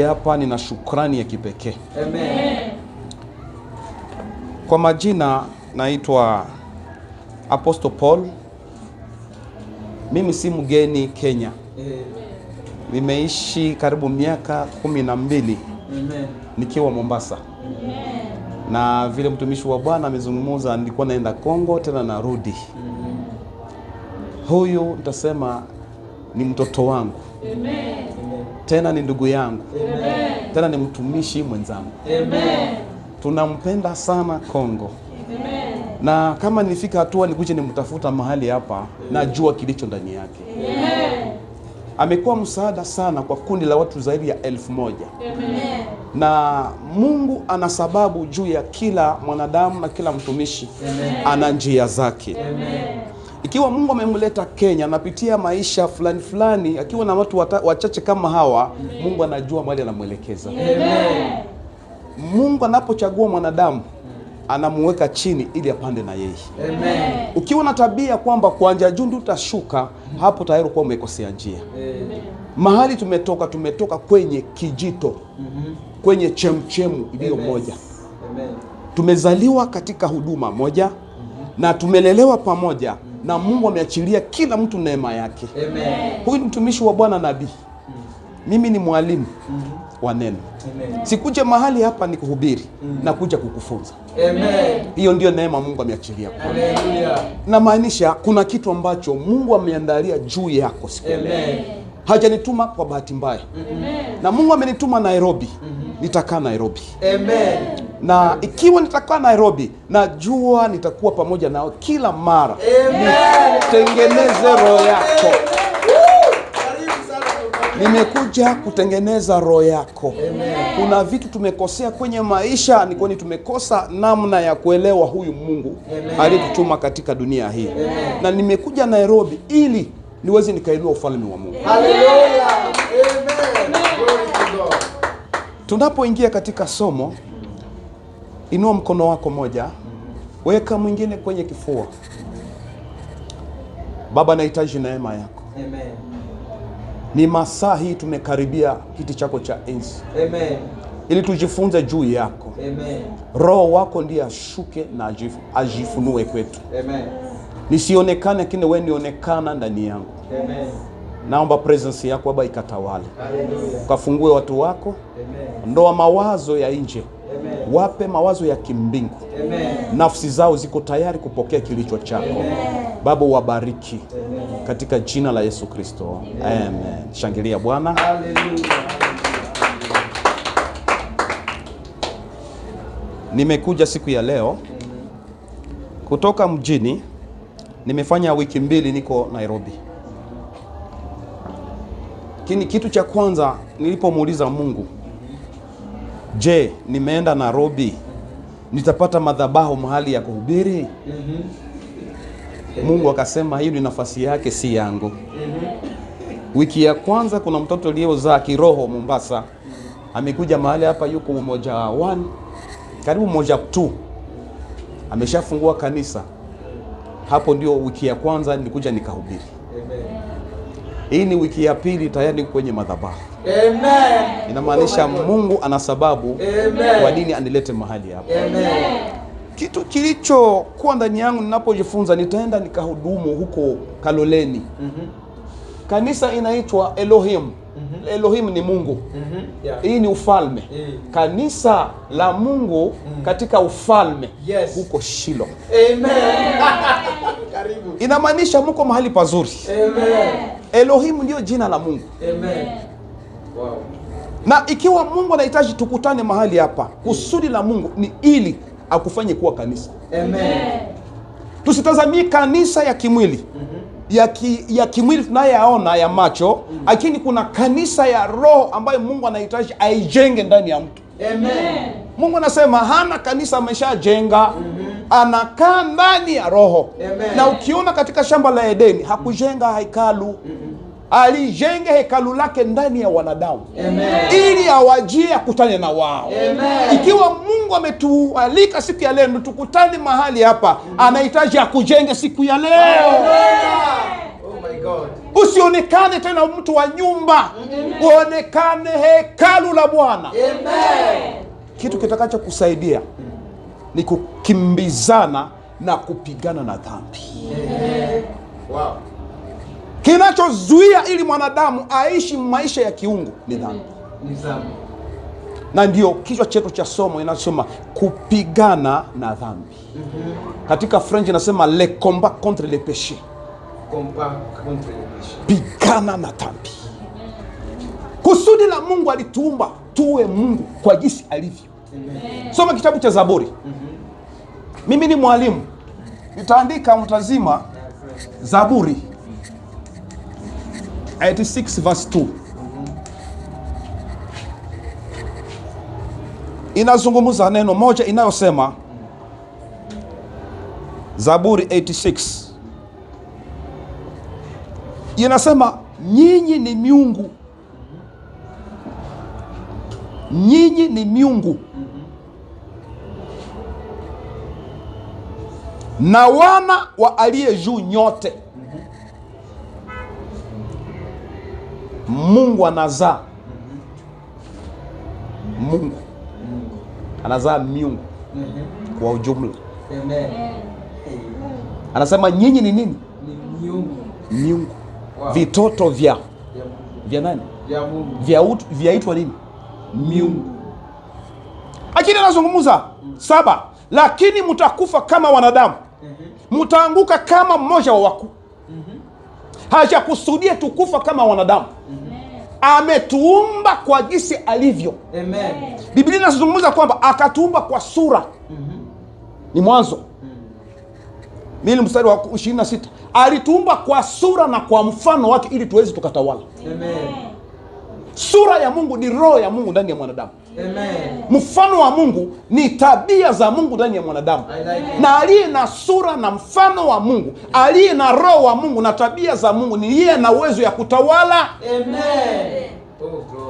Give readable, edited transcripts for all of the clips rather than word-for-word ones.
Hapa nina shukrani ya kipekee. Amen. Kwa majina naitwa Apostle Paul. Mimi si mgeni Kenya. Nimeishi karibu miaka 12 nikiwa Mombasa. Na vile mtumishi wa Bwana amezungumza, nilikuwa naenda Kongo tena narudi. Huyu nitasema ni mtoto wangu. Amen. Tena ni ndugu yangu. Amen. Tena ni mtumishi mwenzangu. Amen. Tunampenda sana Kongo. Amen. Na kama nilifika hatua nikuje nimtafuta mahali hapa, najua kilicho ndani yake. Amen. Amekuwa msaada sana kwa kundi la watu zaidi ya 1000. Amen. Na Mungu ana sababu juu ya kila mwanadamu na kila mtumishi. Amen. Ana njia zake. Amen. Ikiwa Mungu amemleta Kenya, anapitia maisha fulani, akiwa na watu wachache kama hawa, Mungu anajua mahali anamwelekeza. Amen. Mungu anapochagua mwanadamu, anamuweka chini ili apande na yeye. Amen. Ukiwa na tabia kwamba kuanzia juu ndio utashuka, hapo tayari kwa umekosea njia. Amen. Mahali tumetoka kwenye kijito, kwenye chemchemu iliyo moja. Amen. Tumezaliwa katika huduma moja, na tumelelewa pamoja, na Mungu ameachilia kila mtu neema yake. Amen. Huyu ni mtumishi wa Bwana nabii. Mimi ni mwalimu wa neno. Amen. Sikuja mahali hapa ni kuhubiri, na kuja kukufunza. Amen. Hiyo ndio neema Mungu ameachilia. Haleluya. Na maanisha kuna kitu ambacho Mungu ameandalia juu yako siku leo. Hajanituma kwa bahati mbaya. Na Mungu amenituma Nairobi. Nitakaa Nairobi. Amen. Na ikiwa nitakaa Nairobi, najua nitakuwa pamoja nao kila mara. Nitengeneze roho yako. Nimekuja kutengeneza roho yako. Amen. Kuna vitu tumekosea kwenye maisha, ni kwani tumekosa namna ya kuelewa huyu Mungu aliyetutuma katika dunia hii. Amen. Na nimekuja Nairobi ili niweze nikainua ufalme wa Mungu. Haleluya. Amen. Tunapoingia katika somo, inua mkono wako moja, weka mwingine kwenye kifua. Baba, nahitaji neema yako. Amen. Ni masaa hii tumekaribia kiti chako cha enzi. Amen. Ili tujifunze juu yako. Amen. Roho wako ndiye ashuke na ajifunue kwetu. Amen. Nisionekane, lakini wewe nionekana ndani yangu. Amen. Naomba presence yako Baba ikatawale. Hallelujah. Ukafungue watu wako. Amen. Ndoa mawazo ya nje. Amen. Wape mawazo ya kimbingu. Amen. Nafsi zao ziko tayari kupokea kilicho chako. Amen. Baba, wabariki. Amen. Katika jina la Yesu Kristo. Amen. Amen. Shangilia Bwana. Hallelujah. Nimekuja siku ya leo kutoka mjini. Nimefanya wiki 2 niko Nairobi. Kitu cha kwanza nilipomuuliza Mungu, je, nimeenda Nairobi nitapata madhabahu mahali ya kuhubiri? Mungu akasema hiyo ni nafasi yake, si yangu. Wiki ya kwanza kuna mtoto aliyezaa kiroho Mombasa, amekuja mahali hapa, yuko mmoja 1 karibu mmoja 2, ameshafungua kanisa. Hapo ndio wiki ya kwanza nilikuja nikahubiri. Hii ni wiki ya pili tayari kwenye madhabahu. Amen. Inamaanisha Mungu ana sababu kwa nini anilete mahali hapa. Amen. Kitu kilichokuwa ndani yangu ninapojifunza, nitaenda nikahudumu huko Kaloleni. Kanisa inaitwa Elohim. Elohim ni Mungu. Yeah. Hii ni ufalme. Kanisa la Mungu katika ufalme. Yes. Huko Shilo. Amen. Karibu. Inamaanisha mko mahali pazuri. Amen. Elohim ndio jina la Mungu. Amen. Wow. Na ikiwa Mungu anahitaji tukutane mahali hapa, kusudi la Mungu ni ili akufanye kuwa kanisa. Amen. Tusitazamie kanisa ya kimwili. Ya kimwili tunayoyaona ya macho, lakini kuna kanisa ya roho ambayo Mungu anahitaji aijenge ndani ya mtu. Amen. Mungu anasema hana kanisa ameshajenga, anakaa ndani ya roho. Amen. Na ukiona katika shamba la Edeni hakujenga hekalu, alijenga hekalu lake ndani ya wanadamu. Amen. Ili awajie akutane na wao. Amen. Ikiwa Mungu ametualika siku ya leo tukutane mahali hapa, anahitaji akujenge siku ya leo. Amen. God. Usionekane tena mtu wa nyumba. Uonekane hekalu la Bwana. Amen. Kitu kitakacho kusaidia ni kukimbizana na kupigana na dhambi. Amen. Wow. Kinachozuia ili mwanadamu aishi maisha ya kiungu ni dhambi. Na ndio kichwa chetu cha somo inasema kupigana na dhambi. Katika French inasema le combat contre le péché. Combat contre le péché. Pigana na dhambi. Kusudi la Mungu alituumba tuwe Mungu kwa jinsi alivyo. Soma kitabu cha Zaburi. Mimi ni mwalimu. Nitaandika mtazima Zaburi 86 verse 2. Inazungumza neno moja inayosema, Zaburi 86 inasema, nyinyi ni miungu, nyinyi ni miungu na wana wa aliye juu nyote. Mungu anazaa, Mungu anazaa miungu kwa ujumla. Amen. Anasema nyinyi ni nini? Ni miungu. Miungu. Wow. Vitoto vya nani? Vya Mungu. Vyaitwa nini? Miungu. Lakini anazungumza 7, lakini mtakufa kama wanadamu, mtaanguka kama mmoja wa wakuu. Hajakusudia tukufa kama wanadamu. Ametuumba kwa jinsi alivyo. Amen. Biblia inazungumza kwamba akatuumba kwa sura. Ni Mwanzo 2 mstari wa 26. Alituumba kwa sura na kwa mfano wake ili tuweze tukatawala. Amen. Sura ya Mungu ni roho ya Mungu ndani ya mwanadamu. Amen. Mfano wa Mungu ni tabia za Mungu ndani ya mwanadamu. Na aliye na sura na mfano wa Mungu, aliye na roho wa Mungu na tabia za Mungu, ni yeye na uwezo ya kutawala. Amen.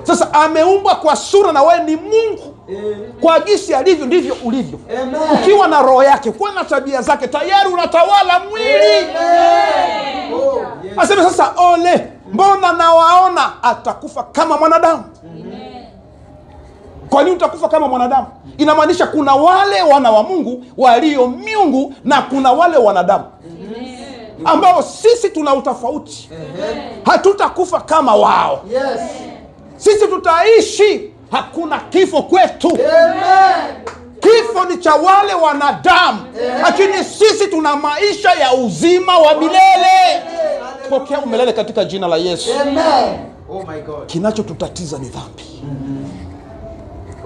Sasa ameumbwa kwa sura na wewe ni Mungu. Kwa jinsi alivyo ndivyo ulivyo. Amen. Ukiwa na roho yake, ukiwa na tabia zake, tayari unatawala mwili. Amen. Oh, yes. Aseme sasa, ole, mbona nawaona atakufa kama mwanadamu? Kwa nini utakufa kama mwanadamu? Inamaanisha kuna wale wana wa Mungu walio miungu na kuna wale wanadamu ambao sisi tuna utofauti. Hatutakufa kama wao. Yes. Sisi tutaishi, hakuna kifo kwetu. Amen. Kifo ni cha wale wanadamu, lakini sisi tuna maisha ya uzima wa milele. Pokea umilele katika jina la Yesu. Amen. Oh my God. Kinachotutatiza ni dhambi.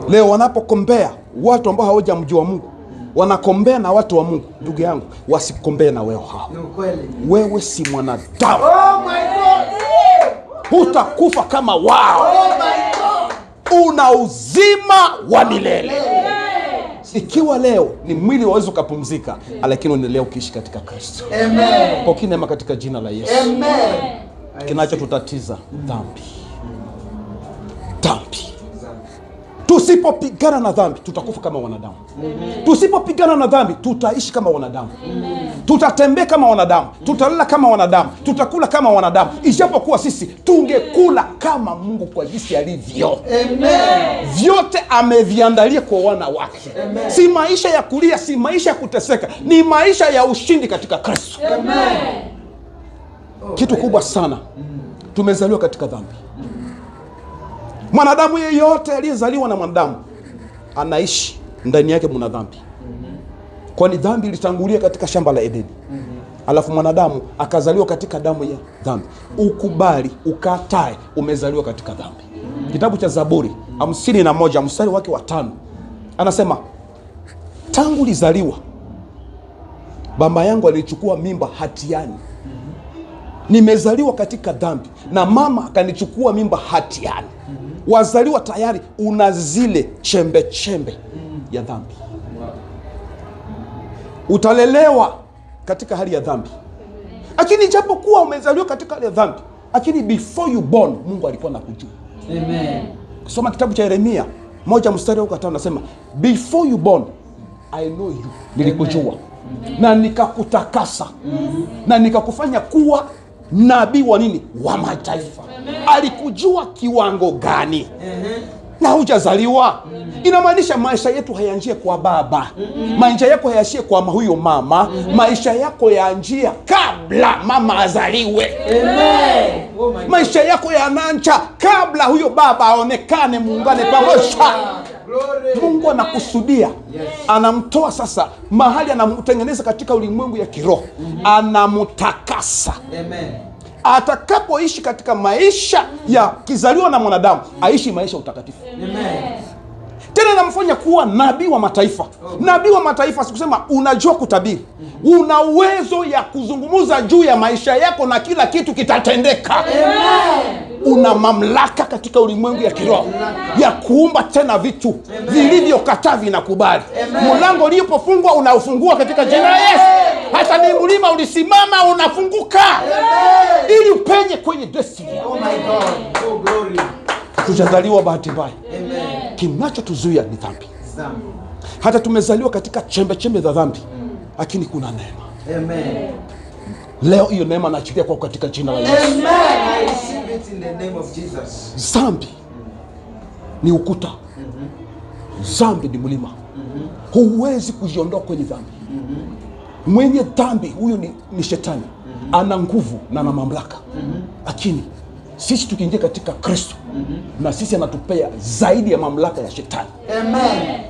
Leo wanapokombea watu ambao hawajamjua Mungu, wanakombea na watu wa Mungu. Ndugu yangu, wasikombee na wewe hao. Ni ukweli. Wewe si mwanadamu. Oh my God. Hutakufa kama wao. Oh my God. Una uzima wa milele. Ikiwa leo ni mwili waweza ukapumzika, lakini unaendelea ukiishi katika Kristo. Amen. Pokea neema katika jina la Yesu. Amen. Kinachotutatiza dhambi. Dhambi. Tusipopigana na dhambi tutakufa kama wanadamu. Tusipopigana na dhambi tutaishi kama wanadamu. Tutatembea kama wanadamu, tutalala kama wanadamu, tutakula kama wanadamu, ijapokuwa sisi tungekula kama Mungu kwa jinsi alivyo. Amen. Vyote ameviandalia kwa wana wake. Amen. Si maisha ya kulia, si maisha ya kuteseka, ni maisha ya ushindi katika Kristo. Amen. Kitu kubwa sana, tumezaliwa katika dhambi. Mwanadamu yeyote aliyezaliwa na mwanadamu anaishi ndani yake mna dhambi. Kwani dhambi ilitangulia katika shamba la Edeni. Alafu mwanadamu akazaliwa katika damu ya dhambi. Ukubali, ukatae, umezaliwa katika dhambi. Kitabu cha Zaburi 51 mstari wake wa 5 anasema, tangu lizaliwa baba yangu alichukua mimba hatiani. Nimezaliwa katika dhambi na mama akanichukua mimba hatiani. Wazaliwa tayari una zile chembe chembe ya dhambi. Utalelewa katika hali ya dhambi. Lakini japo kuwa umezaliwa katika hali ya dhambi, lakini before you born Mungu alikuwa anakujua. Amen. Kusoma kitabu cha Yeremia 1 mstari wa 5 nasema, before you born I know you. Nilikujua na nikakutakasa na nikakufanya kuwa nabii wa nini? Wa mataifa. Alikujua kiwango gani? Na hujazaliwa. Inamaanisha maisha yetu hayaanjie kwa baba. Maisha yako hayaishie kwa huyo mama. Maisha yako yaanjia kabla mama azaliwe. Maisha yako yanaanza kabla huyo baba aonekane, muungane pamoja. Mungu anakusudia, anamtoa sasa mahali, anamtengeneza katika ulimwengu ya kiroho, anamtakasa. Atakapoishi katika maisha ya kizaliwa na mwanadamu, aishi maisha utakatifu. Tena namfanya kuwa nabii wa mataifa. Nabii wa mataifa sikusema unajua kutabiri. Una uwezo ya kuzungumza juu ya maisha yako na kila kitu kitatendeka. Una mamlaka katika ulimwengu ya kiroho ya kuumba tena vitu vilivyokataa vinakubali. Mlango ulipofungwa unaufungua katika jina la Yesu. Hata ni mlima ulisimama unafunguka ili upenye kwenye destiny. Oh my God. Oh glory. Tujazaliwa bahati mbaya. Kinachotuzuia ni dhambi. Hata tumezaliwa katika chembe chembe za dhambi, lakini kuna neema. Amen. Leo hiyo neema naachilia kwa katika jina la Yesu. Amen. I receive it in the name of Jesus. Dhambi ni ukuta. Dhambi ni mlima. Huwezi kujiondoa kwenye dhambi. Mwenye dhambi huyo ni shetani. Ana nguvu na ana mamlaka. Lakini sisi tukiingia katika Kristo, na sisi anatupea zaidi ya mamlaka ya shetani. Amen.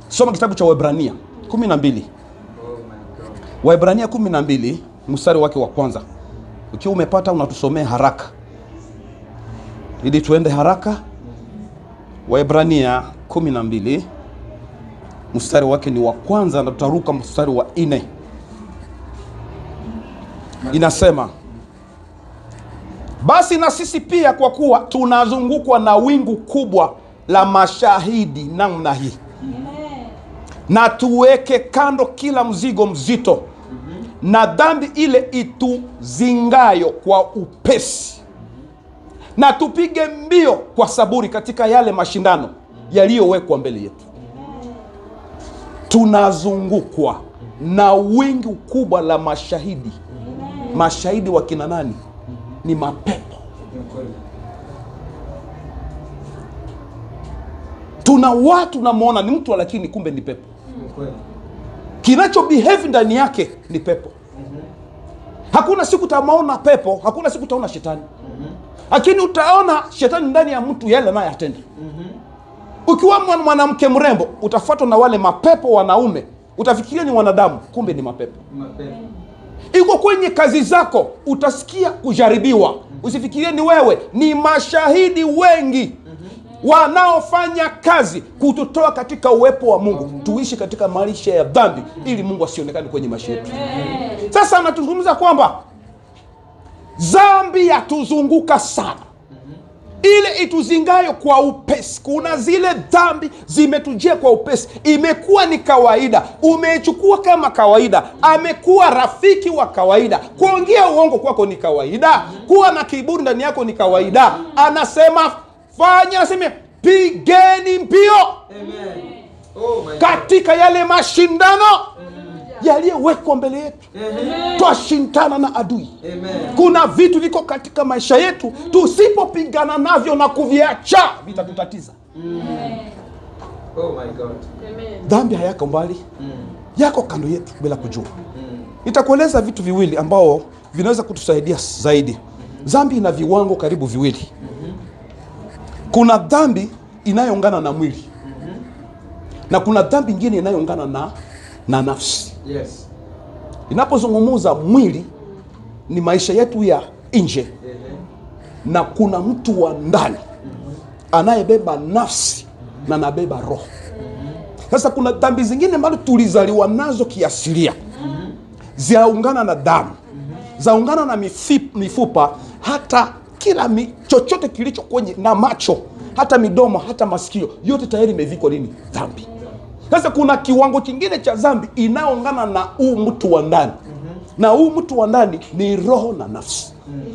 Soma kitabu cha Waebrania 12. Waebrania 12 mstari wake wa kwanza. Ukiwa umepata unatusomea haraka ili tuende haraka. Waebrania 12 mstari wake ni wa kwanza, na tutaruka mstari wa 4. Inasema, basi na sisi pia, kwa kuwa tunazungukwa na wingu kubwa la mashahidi namna hii, na tuweke kando kila mzigo mzito na dhambi ile ituzingayo kwa upesi, na tupige mbio kwa saburi katika yale mashindano yaliyowekwa mbele yetu. Tunazungukwa na wingu kubwa la mashahidi. Mashahidi wa kina nani? Ni mapepo. Tuna watu namuona ni mtu lakini kumbe ni pepo. Kinacho behave ndani yake ni pepo. Hakuna siku utaona pepo, hakuna siku utaona shetani. Lakini utaona shetani ndani ya mtu, yale naye atenda. Ukiwa mwanamke mrembo, utafuatwa na wale mapepo wanaume. Utafikiria ni wanadamu, kumbe ni mapepo. Iko kwenye kazi zako, utasikia kujaribiwa. Usifikirie ni wewe, ni mashahidi wengi wanaofanya kazi kututoa katika uwepo wa Mungu, tuishi katika maisha ya dhambi ili Mungu asionekane kwenye maisha yetu. Sasa anatuzungumza kwamba dhambi yatuzunguka sana, ile ituzingayo kwa upesi. Kuna zile dhambi zimetujia kwa upesi, imekuwa ni kawaida, umechukua kama kawaida, amekuwa rafiki wa kawaida. Kuongea uongo kwako ni kawaida, kuwa na kiburi ndani yako ni kawaida. Anasema fanya, aseme pigeni mbio. Amen. Oh my God. Katika yale mashindano yaliyowekwa mbele yetu. Twashindana na adui. Amen. Kuna vitu viko katika maisha yetu, tusipopigana navyo na kuviacha vitatutatiza. Oh my God. Dhambi hayako mbali, yako kando yetu bila kujua. Nitakueleza vitu viwili ambao vinaweza kutusaidia zaidi. Dhambi ina viwango karibu viwili. Kuna dhambi inayoungana na mwili, na kuna dhambi nyingine inayoungana na nafsi. Yes. Inapozungumza mwili ni maisha yetu ya nje, na kuna mtu wa ndani anayebeba nafsi na anabeba roho. Sasa kuna dhambi zingine ambazo tulizaliwa nazo kiasilia, zaungana na damu, zaungana na mifupa, hata kila chochote kilicho kwenye na macho, hata midomo, hata masikio, yote tayari imevikwa nini? Dhambi. Sasa kuna kiwango kingine cha dhambi inaungana na huu mtu wa ndani, na huu mtu wa ndani ni roho na nafsi.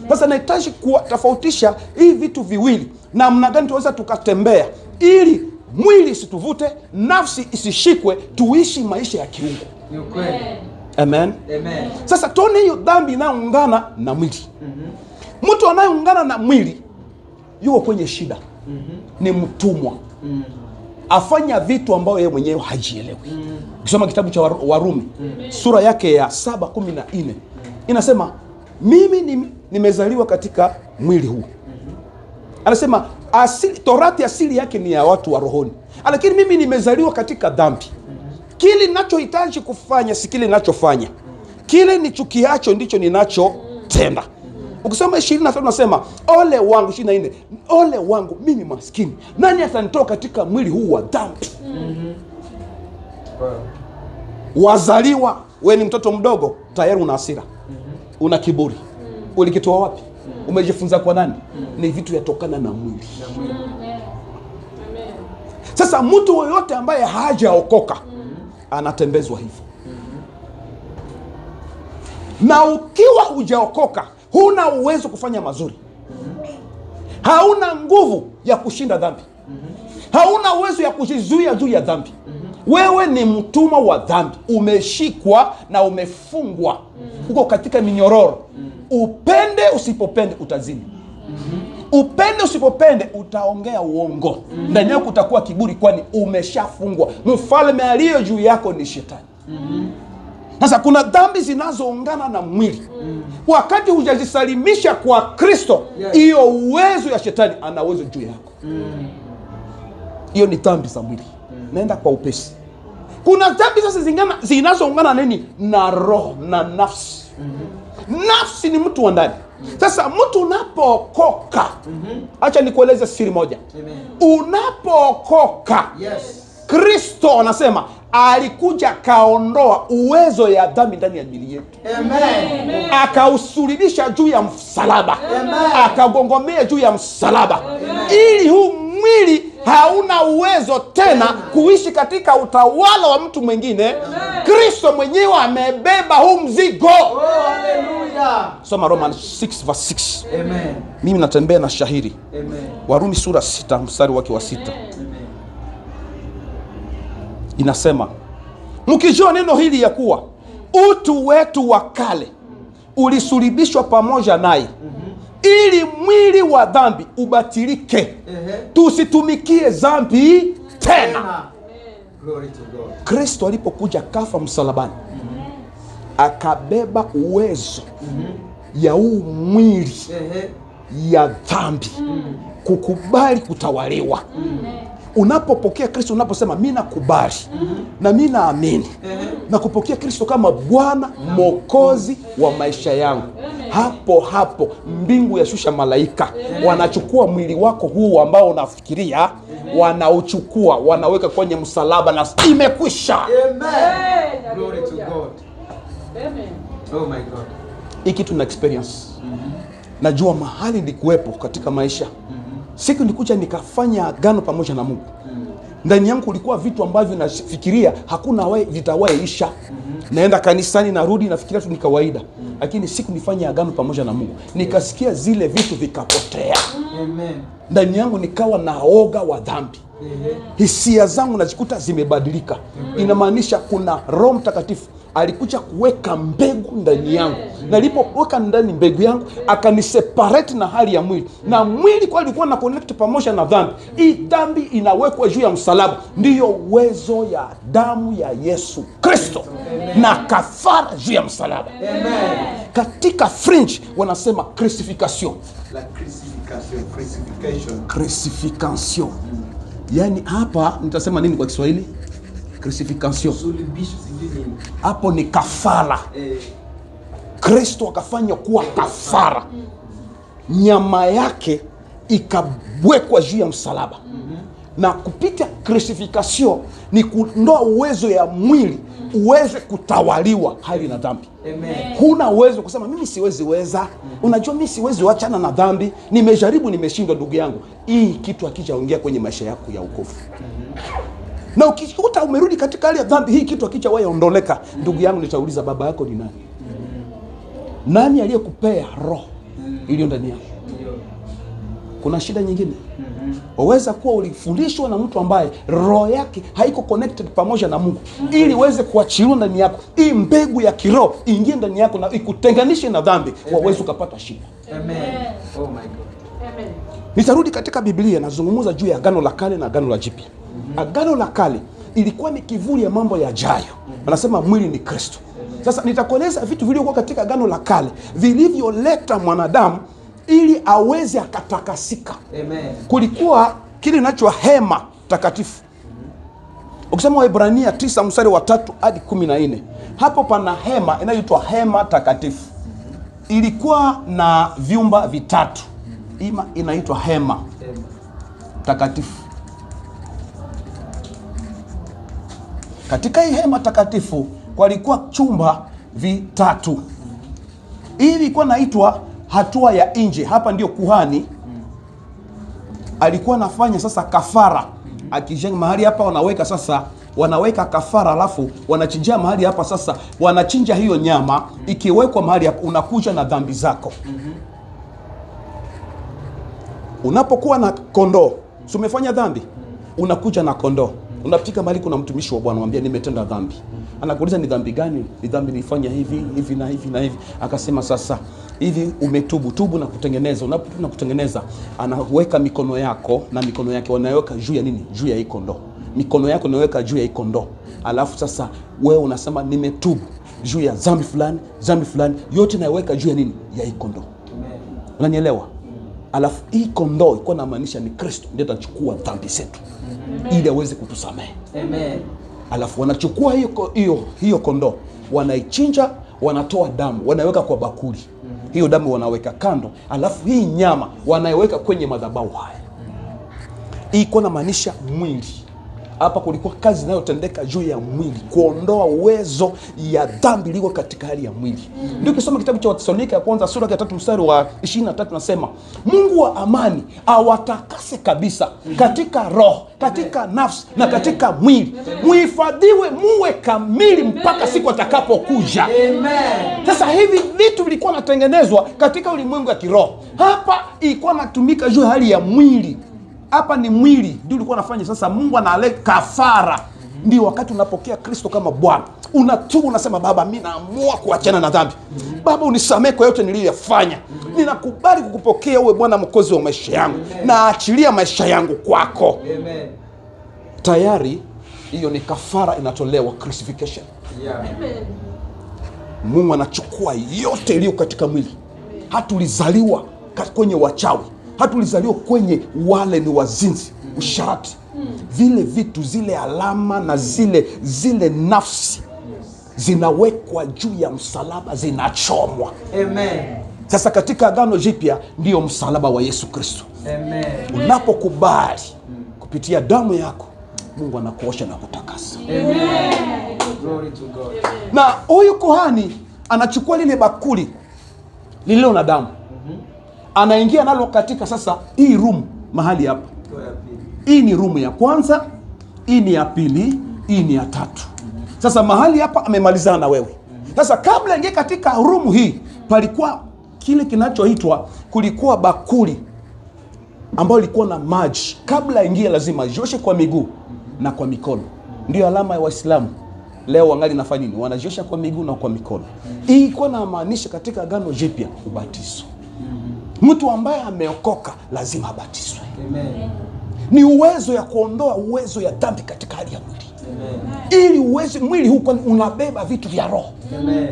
Sasa nahitaji kuwatofautisha hii vitu viwili, namna gani tuweza tukatembea ili mwili isituvute, nafsi isishikwe, tuishi maisha ya kiungu. Ni kweli. Amen. Amen. Sasa tuone hiyo dhambi inayoungana na mwili. Mtu anayeungana na mwili yuko kwenye shida. Ni mtumwa. Afanya vitu ambayo yeye mwenyewe hajielewi. Ukisoma kitabu cha Warumi sura yake ya 7:14 inasema mimi nimezaliwa katika mwili huu. Anasema Torati asili yake ni ya watu wa rohoni, lakini mimi nimezaliwa katika dhambi. Kile ninachohitaji kufanya si kile ninachofanya, kile nichukiacho ndicho ninachotenda. Ukisoma 23 unasema ole wangu, 24 ole wangu mimi maskini, nani atanitoa katika mwili huu wa dhambi? Wazaliwa, we ni mtoto mdogo tayari una hasira, una kiburi. Ulikitoa wapi? Umejifunza kwa nani? Ni vitu yatokana na mwili. Sasa mtu yoyote ambaye hajaokoka anatembezwa hivyo. Na ukiwa hujaokoka huna uwezo kufanya mazuri. Hauna nguvu ya kushinda dhambi. Hauna uwezo ya kujizuia juu ya dhambi. Wewe ni mtumwa wa dhambi, umeshikwa na umefungwa. Uko katika minyororo. Upende usipopende utazini. Upende usipopende utaongea uongo. Ndani yako utakuwa kiburi, kwani umeshafungwa. Mfalme aliye juu yako ni shetani. Sasa kuna dhambi zinazoungana na mwili. Wakati hujajisalimisha kwa Kristo, hiyo uwezo ya shetani ana uwezo juu yako. Hiyo ni dhambi za mwili. Naenda kwa upesi. Kuna dhambi sasa zinazoungana nini? Na roho na nafsi. Nafsi ni mtu wa ndani. Sasa mtu unapookoka, acha nikueleze siri moja. Unapookoka, Kristo anasema alikuja kaondoa uwezo ya dhambi ndani ya miili yetu. Akausulubisha juu ya msalaba. Akagongomea juu ya msalaba. Ili huu mwili hauna uwezo tena kuishi katika utawala wa mtu mwingine. Kristo mwenyewe amebeba huu mzigo. Soma Romans 6:6. Amen. Mimi natembea na shahiri. Amen. Warumi sura 6 mstari wake wa 6. Inasema, mkijua neno hili ya kuwa utu wetu wa kale ulisulubishwa pamoja naye, ili mwili wa dhambi ubatilike, tusitumikie dhambi tena. Kristo alipokuja kafa msalabani, akabeba uwezo ya huu mwili ya dhambi kukubali kutawaliwa. Unapopokea Kristo, unaposema mimi nakubali na mimi naamini na kupokea Kristo kama Bwana Mwokozi wa maisha yangu, hapo hapo mbingu yashusha malaika, wanachukua mwili wako huu ambao unafikiria, wanauchukua, wanaweka kwenye msalaba na imekwisha. Amen. Glory to God. Amen. Oh my God. Hiki tuna experience. Najua mahali nilikuwepo katika maisha. Siku nilikuja nikafanya agano pamoja na Mungu. Ndani yangu kulikuwa vitu ambavyo nafikiria hakuna wewe vitawaisha. Naenda kanisani, narudi, nafikiria tu ni kawaida. Lakini siku nifanya agano pamoja na Mungu, nikasikia zile vitu vikapotea. Amen. Ndani yangu nikawa na oga wa dhambi. Hisia zangu najikuta zimebadilika. Inamaanisha kuna Roho Mtakatifu alikuja kuweka mbegu ndani yangu. Na alipoweka ndani mbegu yangu, akaniseparate na hali ya mwili. Na mwili kwa alikuwa na connect pamoja na dhambi. Hii dhambi inawekwa juu ya msalaba. Ndiyo uwezo ya damu ya Yesu Kristo na kafara juu ya msalaba. Amen. Katika French wanasema crucifixion. La crucifixion. Crucifixion. Yani hapa nitasema nini kwa Kiswahili? Crucifixion. Hapo ni kafara. Kristo akafanya kuwa kafara. Nyama yake ikawekwa juu ya msalaba. Na kupita crucifixion ni kuondoa uwezo ya mwili uweze kutawaliwa hali na dhambi. Amen. Huna uwezo kusema mimi siwezi weza. Unajua mimi siwezi kuachana na dhambi. Nimejaribu, nimeshindwa. Ndugu yangu, hii kitu hakijaongea kwenye maisha yako ya wokovu. Na ukikuta umerudi katika hali ya dhambi, hii kitu hakicha wewe ondoleka. Ndugu yangu, nitauliza baba yako ni nani? Nani aliyekupea roho iliyo ndani yako? Kuna shida nyingine? Waweza kuwa ulifundishwa na mtu ambaye roho yake haiko connected pamoja na Mungu, ili uweze kuachiliwa ndani yako, hii mbegu ya kiroho ingie ndani yako na ikutenganishe na dhambi, waweze ukapata shida. Amen. Oh my God. Amen. Nitarudi katika Biblia, nazungumza juu ya Agano la Kale na Agano la Jipya. Agano la Kale ilikuwa ni kivuli ya mambo yajayo. Wanasema mwili ni Kristo. Sasa nitakueleza vitu vilivyokuwa katika Agano la Kale vilivyoleta mwanadamu ili aweze akatakasika. Amen. Kulikuwa kile kinachoitwa hema takatifu. Ukisema Waebrania 9 mstari wa 3 hadi 14, hapo pana hema inayoitwa hema takatifu. Ilikuwa na vyumba vitatu. Inaitwa hema takatifu. Katika hii hema takatifu kulikuwa chumba vitatu. Hii ilikuwa naitwa hatua ya nje. Hapa ndio kuhani alikuwa anafanya sasa kafara. Akijenga mahali hapa wanaweka sasa, wanaweka kafara, alafu wanachinjia mahali hapa sasa, wanachinja hiyo nyama. Ikiwekwa mahali hapa unakuja na dhambi zako. Unapokuwa na kondoo, si umefanya dhambi, unakuja na kondoo. Unafika mahali kuna mtumishi wa Bwana, anamwambia nimetenda dhambi. Anakuuliza ni dhambi gani? Ni dhambi nilifanya hivi hivi na hivi na hivi. Akasema sasa hivi umetubu, tubu na kutengeneza. Unapotubu na kutengeneza, anaweka mikono yako na mikono yake wanaweka juu ya nini? Juu ya hii kondoo. Mikono yako unaweka juu ya hii kondoo. Alafu sasa wewe unasema nimetubu juu ya dhambi fulani, yote naweka juu ya nini? Ya hii kondoo. Unanielewa? Alafu hii kondoo iko na maanisha ni Kristo ndiye atachukua dhambi zetu ili aweze kutusamehe. Amen. Alafu wanachukua hiyo kondoo, wanaichinja, wanatoa damu, wanaweka kwa bakuli. Hiyo damu wanaweka kando, alafu hii nyama wanaiweka kwenye madhabahu haya. Hii iko na maanisha mwili. Hapa kulikuwa kazi inayotendeka juu ya mwili, kuondoa uwezo ya dhambi liko katika hali ya mwili. Ndio ukisoma kitabu cha Wathesalonike ya kwanza sura ya 3 mstari wa 23 nasema, Mungu wa amani awatakase kabisa katika roho, katika nafsi na katika mwili. Muhifadhiwe muwe kamili mpaka siku atakapokuja. Amen. Sasa hivi vitu vilikuwa natengenezwa katika ulimwengu wa kiroho. Hapa ilikuwa natumika juu ya hali ya mwili. Hapa ni mwili ndio ulikuwa unafanya. Sasa Mungu analeta kafara. Ndio wakati unapokea Kristo kama Bwana, unatubu, unasema Baba, mimi naamua kuachana na dhambi. Baba, unisamehe kwa yote niliyofanya. Ninakubali kukupokea uwe Bwana mwokozi wa maisha yangu. Naachilia maisha yangu kwako. Amen. Tayari hiyo ni kafara inatolewa, crucifixion. Yeah. Amen. Mungu anachukua yote iliyo katika mwili. Hatulizaliwa kwenye wachawi, hatulizaliwa kwenye wale ni wazinzi, usharati. Vile vitu, zile alama na zile nafsi zinawekwa juu ya msalaba, zinachomwa. Amen. Sasa katika Agano Jipya ndio msalaba wa Yesu Kristo. Amen. Unapokubali kupitia damu yako, Mungu anakuosha na kutakasa. Amen. Glory to God. Na huyu kuhani anachukua lile bakuli lililo na damu, anaingia nalo katika sasa hii room mahali hapa. Hii ni room ya kwanza, hii ni ya pili, hii ni ya tatu. Sasa mahali hapa amemalizana na wewe. Sasa kabla ingie katika room hii, palikuwa kile kinachoitwa, kulikuwa bakuli ambayo ilikuwa na maji. Kabla ingie lazima joshe kwa miguu na kwa mikono. Ndio alama ya Waislamu. Leo wangali nafanya nini? Wanajosha kwa miguu na kwa mikono. Hii ilikuwa na maanisha katika Agano Jipya ubatizo. Mtu ambaye ameokoka lazima abatizwe. Amen. Ni uwezo ya kuondoa uwezo ya dhambi katika hali ya mwili. Amen. Ili uwezo, mwili huu unabeba vitu vya roho. Amen.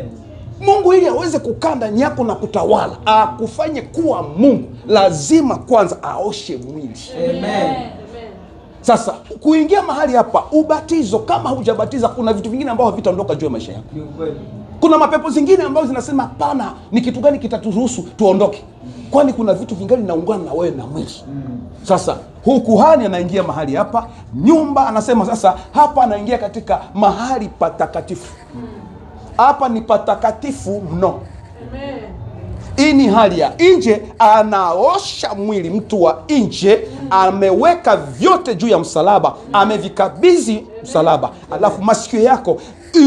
Mungu ili aweze kukaa ndani yako na kutawala, akufanye kuwa Mungu, lazima kwanza aoshe mwili. Amen. Sasa kuingia mahali hapa ubatizo, kama hujabatiza, kuna vitu vingine ambavyo vitaondoka juu ya maisha yako. Kuna mapepo zingine ambazo zinasema hapana, ni kitu gani kitaturuhusu tuondoke? Kwani kuna vitu vingine naungana na wewe na mwili. Sasa huu kuhani anaingia mahali hapa, nyumba anasema sasa hapa anaingia katika mahali patakatifu. Hapa ni patakatifu mno. Hii ni hali ya nje, anaosha mwili. Mtu wa nje ameweka vyote juu ya msalaba, amevikabidhi msalaba. Alafu masikio yako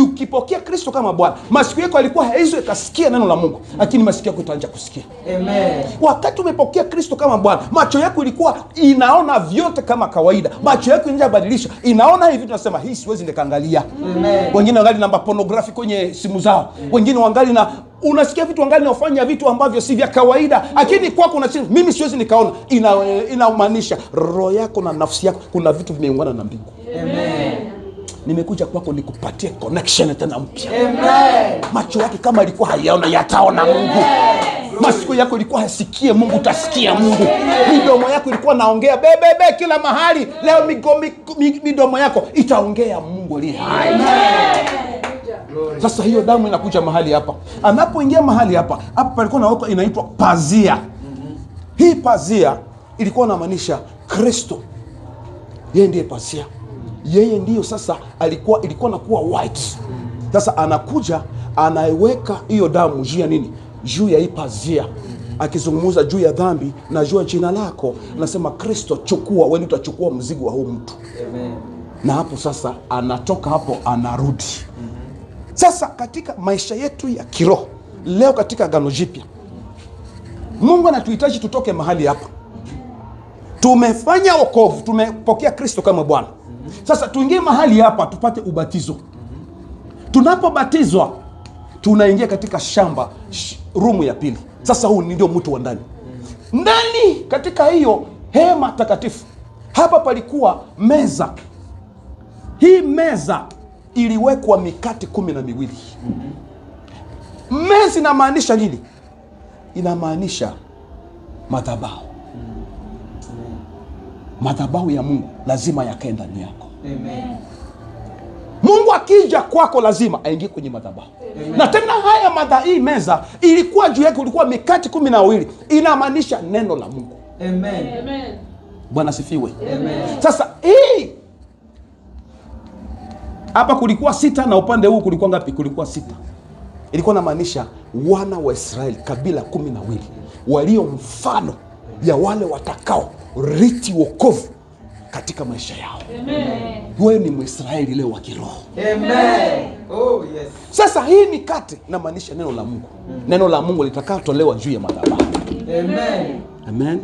ukipokea Kristo kama Bwana, masikio yako yalikuwa haizo yakasikia neno la Mungu, lakini masikio yako itaanza kusikia. Amen. Wakati umepokea Kristo kama Bwana, macho yako ilikuwa inaona vyote kama kawaida. Macho yako inabadilisha, inaona hivi tunasema hii siwezi nikaangalia. Amen. Wengine wangali na pornography kwenye simu zao. Wengine wangali na unasikia vitu wangali nafanya vitu ambavyo si vya kawaida, lakini kwako unasema mimi siwezi nikaona. Inamaanisha roho yako na nafsi yako kuna vitu vimeungana na mbingu. Amen. Nimekuja kwako nikupatie connection tena mpya. Amen. Macho yake kama ilikuwa hayaona yataona Mungu. Masikio yako ilikuwa hasikie Mungu, utasikia Mungu. Midomo yako ilikuwa naongea bebe kila mahali, leo midomo yako itaongea Mungu aliye hai. Sasa hiyo damu inakuja mahali hapa. Anapoingia mahali hapa palikuwa naweka inaitwa pazia. Hii pazia ilikuwa inamaanisha Kristo. Yeye ndiye pazia. Yeye ndiyo sasa ilikuwa nakuwa white. Sasa anakuja anaiweka hiyo damu juu ya nini? Juu ya hii pazia. Akizungumza juu ya dhambi na juu ya jina lako, anasema Kristo chukua, wewe utachukua mzigo wa huu mtu. Amen. Na hapo sasa anatoka hapo anarudi. Sasa katika maisha yetu ya kiroho leo katika Agano Jipya, Mungu anatuhitaji tutoke mahali hapa. Tumefanya wokovu, tumepokea Kristo kama Bwana. Sasa tuingie mahali hapa tupate ubatizo. Tunapobatizwa tunaingia katika shamba, rumu ya pili. Sasa huu ndio mtu wa ndani. Ndani katika hiyo hema takatifu, hapa palikuwa meza. Hii meza iliwekwa mikate 12. Meza inamaanisha nini? Inamaanisha madhabahu. Madhabahu ya Mungu lazima yakae ndani yako. Amen. Mungu akija kwako lazima aingie kwenye madhabahu. Na tena hii meza ilikuwa juu yake ulikuwa mikate 12. Inamaanisha neno la Mungu. Amen. Amen. Bwana sifiwe. Amen. Sasa hii hapa kulikuwa 6 na upande huu kulikuwa ngapi? Kulikuwa 6. Ilikuwa inamaanisha wana wa Israeli kabila 12 walio mfano ya wale watakao riti wokovu katika maisha yao. Amen. Wewe ni Mwisraeli leo wa kiroho. Amen. Oh yes. Sasa hii mikate inamaanisha neno la Mungu. Neno la Mungu litakalotolewa juu ya madhabahu. Amen. Amen.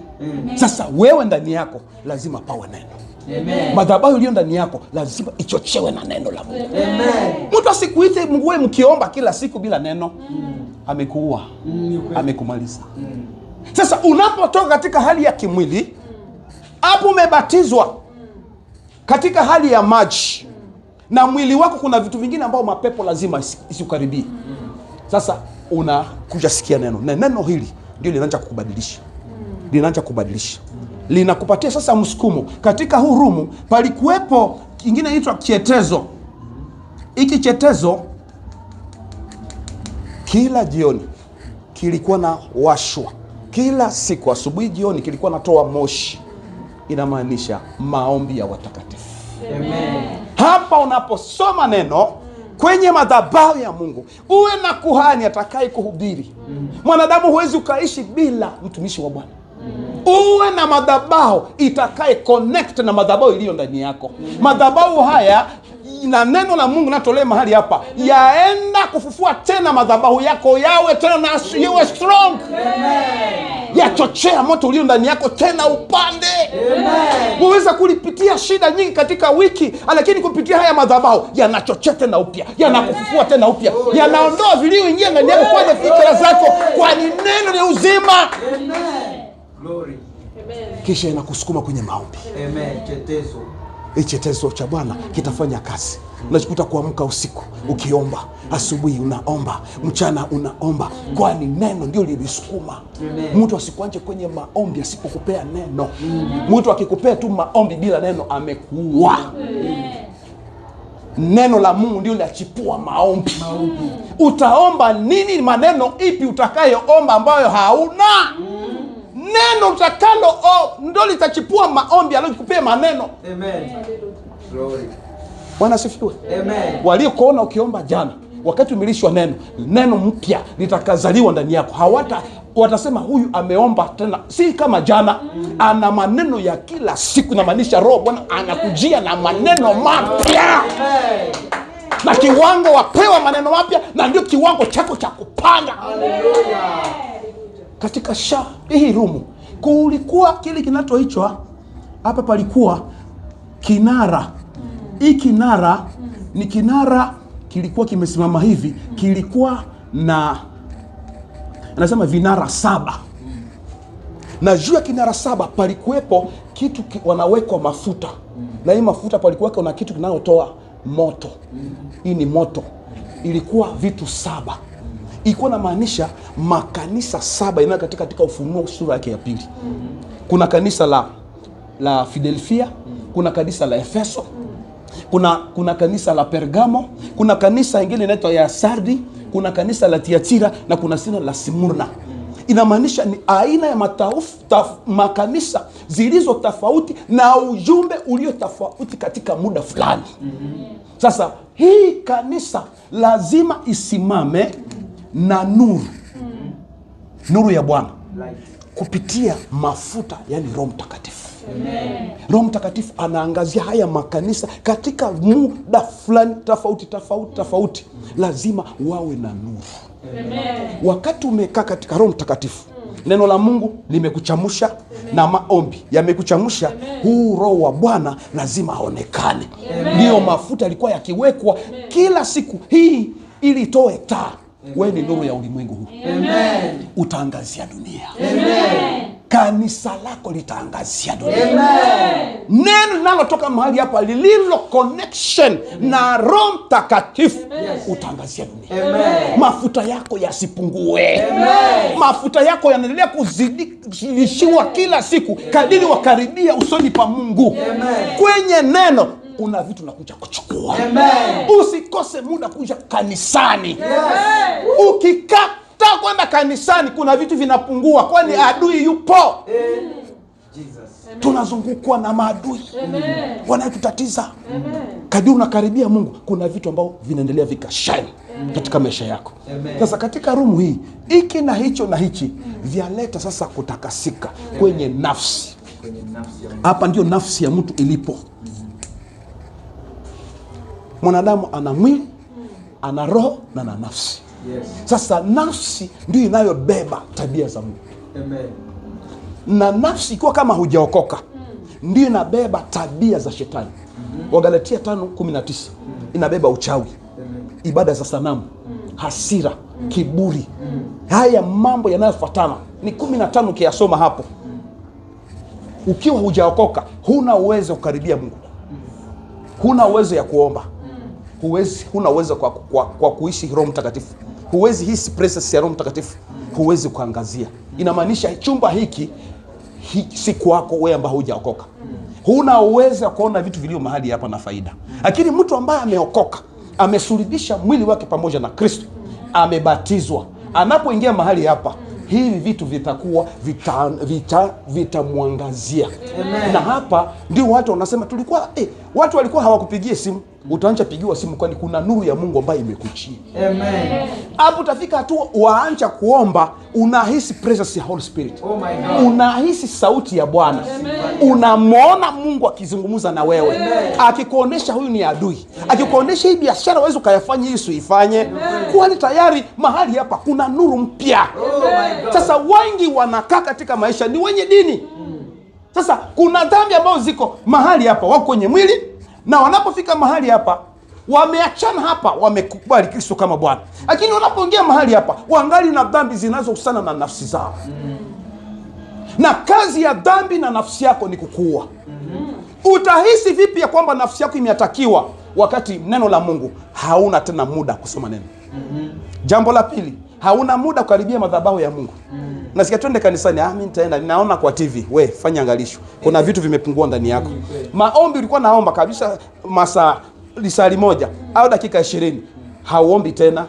Sasa wewe ndani yako lazima pawe neno. Amen. Madhabahu iliyo ndani yako lazima ichochewe na neno la Mungu. Amen. Mtu asikuite Mungu wewe mkiomba kila siku bila neno. Amekuua. Amekumaliza. Sasa unapotoka katika hali ya kimwili, hapo umebatizwa katika hali ya maji, na mwili wako kuna vitu vingine ambao mapepo lazima isiukaribie. Sasa unakuja sikia neno, na neno hili ndio linaanza kukubadilisha. Linaanza kubadilisha. Linakupatia sasa msukumo. Katika huu rumu palikuwepo kingine inaitwa chetezo. Hiki chetezo kila jioni kilikuwa na washwa. Kila siku asubuhi jioni kilikuwa natoa moshi. Inamaanisha maombi ya watakatifu. Amen. Hapa unaposoma neno kwenye madhabahu ya Mungu, uwe na kuhani atakaye kuhubiri. Mwanadamu huwezi ukaishi bila mtumishi wa Bwana. Uwe na madhabahu itakaye connect na madhabahu iliyo ndani yako. Madhabahu haya na neno la Mungu natolee mahali hapa yaenda kufufua tena madhabahu yako yawe tena na yawe strong. Amen. Yachochea moto ulio ndani yako tena upande. Amen. Muweza kulipitia shida nyingi katika wiki, lakini kupitia haya madhabahu yanachochea tena upya, yanakufufua tena upya, yanaondoa vilivyoingia ndani yako kwenye fikra zako, kwani neno ni uzima. Amen. Glory. Amen. Kisha inakusukuma kwenye maombi. Amen. Chetezo. Chetezo cha Bwana kitafanya kazi. Unajikuta kuamka usiku ukiomba, asubuhi unaomba, mchana unaomba, kwani neno ndio lilisukuma. Mtu asikuanje kwenye maombi asipokupea neno. Mtu akikupea tu maombi bila neno amekuua. Neno la Mungu ndio linachipua maombi. Utaomba nini? Maneno ipi utakayoomba ambayo hauna? Neno utakalo ndio litachipua maombi aliyokupea maneno. Amen. Glory. Bwana asifiwe. Amen. Waliokuona ukiomba jana, wakati umelishwa neno mpya litakazaliwa ndani yako, watasema huyu ameomba tena si kama jana. Ana maneno ya kila siku, na maanisha roho Bwana anakujia na maneno mapya. na kiwango wapewa maneno mapya, na ndio kiwango chako cha kupanda. Katika hii rumu kulikuwa kile kinachoitwa hapa, palikuwa kinara. Hii kinara ni kinara kilikuwa kimesimama hivi, kilikuwa na anasema vinara 7, na juu ya kinara 7 palikuwepo kitu wanawekwa mafuta, na hii mafuta palikuwa na kitu kinayotoa moto. Hii ni moto. Ilikuwa vitu 7. Ilikuwa na maanisha makanisa 7 inayo katika Ufunuo sura yake ya 2. Kuna kanisa la Philadelphia, kuna kanisa la Efeso, kuna kanisa la Pergamo, kuna kanisa ingine inaitwa ya Sardi, kuna kanisa la Tiatira, na kuna sina la Smyrna. Inamaanisha ni aina ya makanisa zilizo tofauti na ujumbe ulio tofauti katika muda fulani. Sasa hii kanisa lazima isimame na nuru ya Bwana kupitia mafuta, yani Roho Mtakatifu. Roho Mtakatifu anaangazia haya makanisa katika muda fulani tofauti. Lazima wawe na nuru. Wakati umekaa katika Roho Mtakatifu, neno la Mungu limekuchamusha na maombi yamekuchamusha, huu Roho wa Bwana lazima aonekane. Ndiyo mafuta yalikuwa yakiwekwa kila siku hii ili itoe taa. Wewe ni nuru ya ulimwengu huu. Utaangazia dunia. Kanisa lako litaangazia dunia. Neno linalotoka mahali hapa lililo connection na Roho Mtakatifu, utaangazia dunia. Mafuta yako yasipungue. Mafuta yako yanaendelea kuzidishiwa kila siku kadiri wakaribia usoni pa Mungu. Kwenye neno kuna vitu nakuja kuchukua. Usikose muda kuja kanisani. Ukikata kwenda kanisani kuna vitu vinapungua, kwani adui yupo. Tunazungukwa na maadui wanayotutatiza. Kadiri unakaribia Mungu kuna vitu ambao vinaendelea vikashine katika maisha yako. Sasa katika rumu hii, hiki na hicho na hichi vyaleta sasa kutakasika kwenye nafsi. Hapa ndio nafsi ya mtu ilipo. Mwanadamu ana mwili, ana roho na ana nafsi. Sasa nafsi ndio inayobeba tabia za Mungu. Na nafsi ikiwa kama hujaokoka, ndio inabeba tabia za shetani. Wagalatia 5:19 inabeba uchawi, ibada za sanamu, hasira, kiburi. Haya mambo yanayofuatana ni 15 ukiyasoma hapo. Ukiwa hujaokoka, huna uwezo kukaribia Mungu. Huna uwezo ya kuomba. Huna uwezo kwa kuishi Roho Mtakatifu. Huwezi hisi presence ya Roho Mtakatifu. Huwezi kuangazia. Inamaanisha chumba hiki si kwako wewe ambaye hujaokoka. Huna uwezo wa kuona vitu vilivyo mahali hapa na faida. Lakini mtu ambaye ameokoka, amesulubisha mwili wake pamoja na Kristo, amebatizwa, anapoingia mahali hapa, hivi vitu vitakuwa vitamwangazia. Na hapa ndio watu wanasema tulikuwa watu walikuwa hawakupigie simu. Utaanza pigiwa simu, kwani kuna nuru ya Mungu ambayo imekujia. Hapo utafika hatua waanza kuomba, unahisi presence ya Holy Spirit. Unahisi sauti ya Bwana. Unamwona Mungu akizungumza na wewe. Akikuonesha huyu ni adui. Akikuonesha hii biashara wewe ukayafanya, hii usiifanye. Kwani tayari mahali hapa kuna nuru mpya. Sasa wengi wanakaa katika maisha ni wenye dini. Sasa kuna dhambi ambazo ziko mahali hapa, wako kwenye mwili, na wanapofika mahali hapa wameachana hapa, wamekubali Kristo kama Bwana. Lakini wanapoingia mahali hapa wangali na dhambi zinazohusiana na nafsi zao. Na kazi ya dhambi na nafsi yako ni kukuua. Utahisi vipi ya kwamba nafsi yako imeatakiwa wakati neno la Mungu hauna tena muda kusoma neno? Jambo la pili, hauna muda kukaribia madhabahu ya Mungu. Nasikia twende kanisani, mimi nitaenda, ninaona kwa TV. We fanya angalisho, kuna vitu vimepungua ndani yako. Maombi ulikuwa naomba kabisa lisali moja au dakika 20, hauombi tena,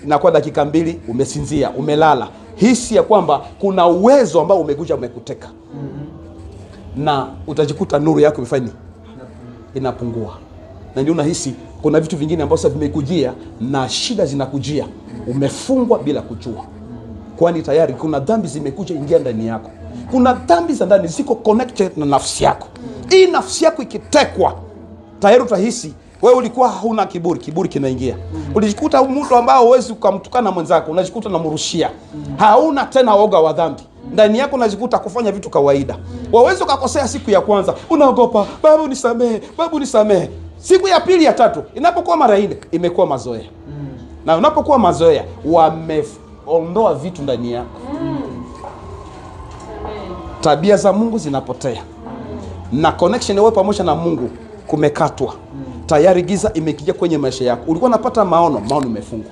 inakuwa dakika 2, umesinzia, umelala. Hisi ya kwamba kuna uwezo ambao umekuja umekuteka. Na utajikuta nuru yako imefanya inapungua. Na ndio unahisi kuna vitu vingine ambavyo vimekujia na shida zinakujia, umefungwa bila kujua. Kwani tayari kuna dhambi zimekuja ingia ndani yako. Kuna dhambi za ndani ziko connected na nafsi yako. Hii nafsi yako ikitekwa, tayari utahisi Wewe ulikuwa huna kiburi, kiburi kinaingia. Ulijikuta mtu ambao huwezi ukamtukana mwenzako, unajikuta unamrushia. Hauna tena woga wa dhambi. Ndani yako unajikuta kufanya vitu kawaida. Waweza ukakosea siku ya kwanza, unaogopa, babu nisamehe, babu nisamehe. Siku ya pili ya tatu, inapokuwa mara 4, imekuwa mazoea. Na unapokuwa mazoea, wameondoa vitu ndani yako. Tabia za Mungu zinapotea. Na connection wewe pamoja na Mungu kumekatwa. Tayari giza imekija kwenye maisha yako. Ulikuwa unapata maono imefungwa.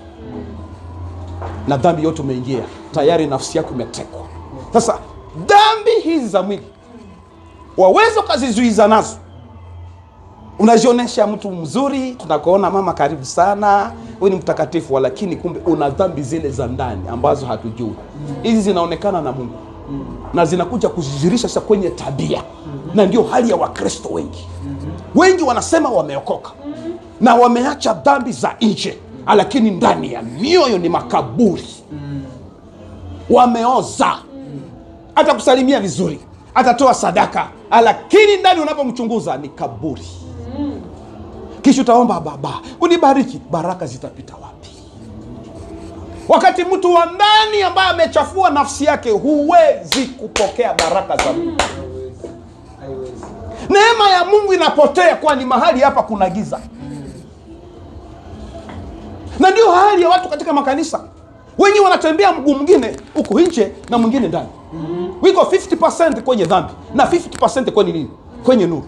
Na dhambi yote umeingia. Tayari nafsi yako imetekwa. Sasa dhambi hizi za mwili waweza kuzizuiza nazo. Unajionesha mtu mzuri, tunakuona mama karibu sana, wewe ni mtakatifu, lakini kumbe una dhambi zile za ndani ambazo hatujui. Hizi zinaonekana na Mungu. Na zinakuja kuzizirisha sasa kwenye tabia. Na ndio hali ya Wakristo wengi. Wengi wanasema wameokoka na wameacha dhambi za nje, lakini ndani ya mioyo ni makaburi. Wameoza. Hata kusalimia vizuri, atatoa sadaka, lakini ndani unapomchunguza ni kaburi. Kisha utaomba, baba unibariki, baraka zitapita wapi? Wakati mtu wa ndani ambaye amechafua nafsi yake, huwezi kupokea baraka za Mungu. Neema ya Mungu inapotea, kwani mahali hapa kuna giza. Na ndio hali ya watu katika makanisa. Wengi wanatembea mguu mwingine huko nje na mwingine ndani. Wiko 50% kwenye dhambi na 50% kwenye nini? Kwenye nuru.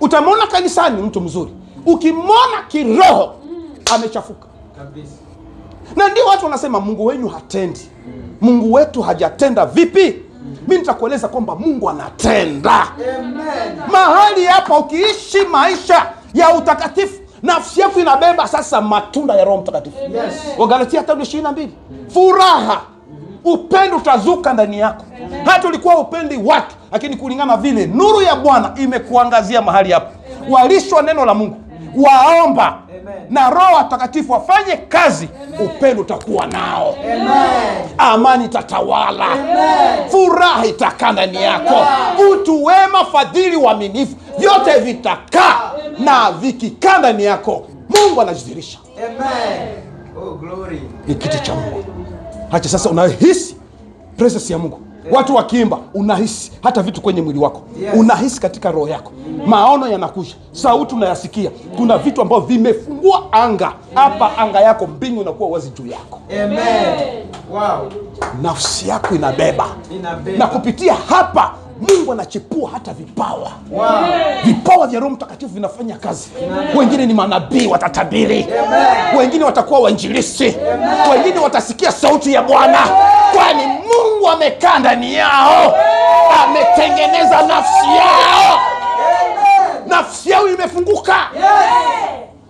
Utamwona kanisani mtu mzuri, ukimwona kiroho amechafuka kabisa. Na ndio watu wanasema Mungu wenu hatendi. Mungu wetu hajatenda vipi? Mimi nitakueleza kwamba Mungu anatenda. Amen. Mahali hapa ukiishi maisha ya utakatifu, nafsi yako inabeba sasa matunda ya Roho Mtakatifu. Yes. Wagalatia 5:22. Furaha, upendo utazuka ndani yako. Hata ulikuwa upendi watu, lakini kulingana vile nuru ya Bwana imekuangazia mahali hapa. Walishwa neno la Mungu, waomba. Amen. Na Roho Mtakatifu afanye kazi. Amen. Upendo utakuwa nao. Amen. Amani itatawala. Amen. Furaha itakaa ndani yako. Utu wema, fadhili, uaminifu, vyote vitakaa. Na vikikaa ndani yako, Mungu anajidhihirisha. Amen. Oh glory. Ni kitu cha Mungu. Hacha sasa unahisi presence ya Mungu. Watu wakiimba, unahisi hata vitu kwenye mwili wako. Yes. Unahisi katika roho yako. Maono yanakuja, sauti unayasikia. Kuna vitu ambavyo vimefungua anga. Hapa anga yako, mbingu inakuwa wazi juu yako. Amen. Wow. Nafsi yako inabeba. Na kupitia hapa Mungu anachipua hata vipawa. Wow. Vipawa vya Roho Mtakatifu vinafanya kazi. Amen. Wengine ni manabii, watatabiri. Amen. Wengine watakuwa wainjilisti. Amen. Wengine watasikia sauti ya Bwana. Kwani Mungu amekaa ndani yao. Ametengeneza nafsi yao. Amen. Nafsi yao imefunguka. Yes.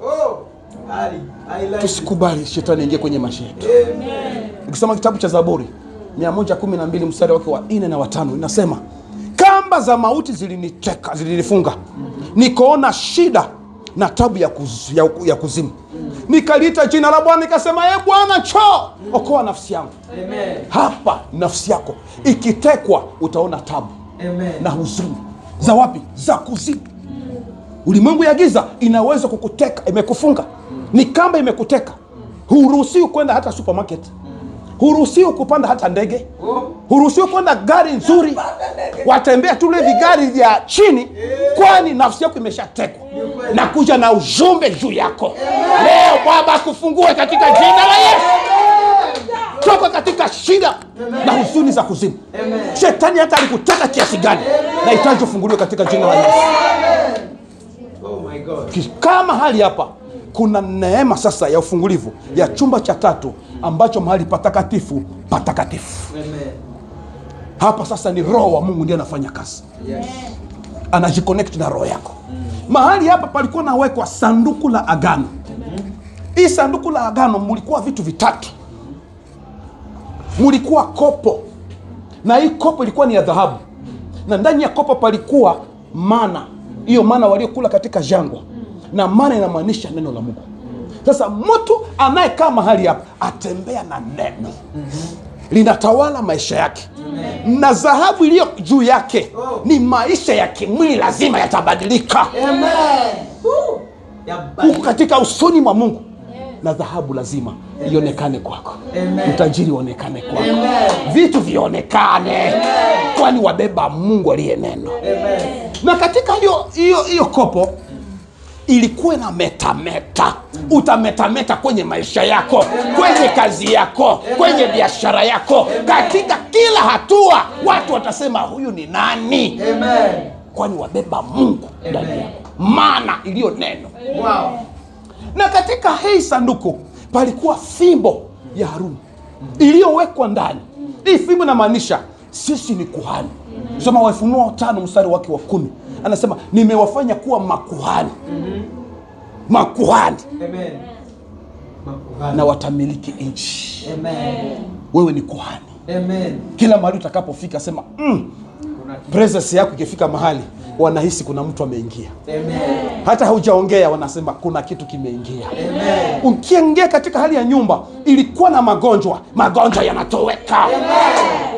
Oh. Tusikubali shetani ingie kwenye maisha yetu. Amen. Ukisoma kitabu cha Zaburi 112 mstari wake wa 4 na 5 inasema, kamba za mauti ziliniteka, zilinifunga. Nikaona shida na tabu ya kuzimu. Nikaliita jina la Bwana, nikasema, Bwana njoo, okoa nafsi yangu. Amen. Hapa nafsi yako ikitekwa, utaona tabu. Amen. Na huzuni. Za wapi? Za kuzimu. Ulimwengu ya giza inaweza kukuteka, imekufunga. Ni kamba imekuteka. Huruhusiwi kwenda hata supermarket. Huruhusiwi kupanda hata ndege. Huruhusiwi kwenda gari nzuri. Watembea tu ile vigari vya chini, kwani nafsi yako imeshatekwa. Na kuja na ujumbe juu yako. Leo Baba kufungue katika jina la Yesu. Toka katika shida na huzuni za kuzimu. Shetani hata alikuteka kiasi gani, na hitaji ufunguliwe katika jina la Yesu. Oh my God. Kama hali hapa kuna neema sasa ya ufungulivu ya chumba cha 3 ambacho mahali patakatifu patakatifu. Amen. Hapa sasa ni Roho wa Mungu ndiye anafanya kazi. Yes. Anajiconnect na roho yako. Mahali hapa palikuwa nawekwa sanduku la agano. Hii sanduku la agano mulikuwa vitu vitatu. Mulikuwa kopo. Na hii kopo ilikuwa ni ya dhahabu. Na ndani ya kopo palikuwa mana. Hiyo mana waliokula katika jangwa. Na mana inamaanisha neno la Mungu. Sasa mtu anayekaa mahali hapa atembea na neno. Linatawala maisha yake. Na dhahabu iliyo juu yake ni maisha ya kimwili lazima yatabadilika. Amen. uko katika usoni mwa Mungu, na dhahabu lazima ionekane kwako. Utajiri uonekane kwako. Vitu vionekane, kwani wabeba Mungu aliye neno. Na katika hiyo kopo ilikuwa na metameta. Utametameta kwenye maisha yako, kwenye kazi yako, kwenye biashara yako, katika kila hatua. Watu watasema huyu ni nani? Kwani wabeba Mungu ndani yako, maana iliyo neno. Wow. Na katika hii sanduku palikuwa fimbo ya Haruni iliyowekwa ndani. Hii fimbo inamaanisha sisi ni kuhani. Soma Ufunuo 5 mstari wake wa 10. Anasema nimewafanya kuwa makuhani. Makuhani. Amen. Makuhani. Na watamiliki nchi. Amen. Wewe ni kuhani. Amen. Kila mahali utakapofika sema presence yako ikifika mahali wanahisi kuna mtu ameingia. Amen. Hata haujaongea wanasema kuna kitu kimeingia. Amen. Ukiingia katika hali ya nyumba ilikuwa na magonjwa yanatoweka. Amen.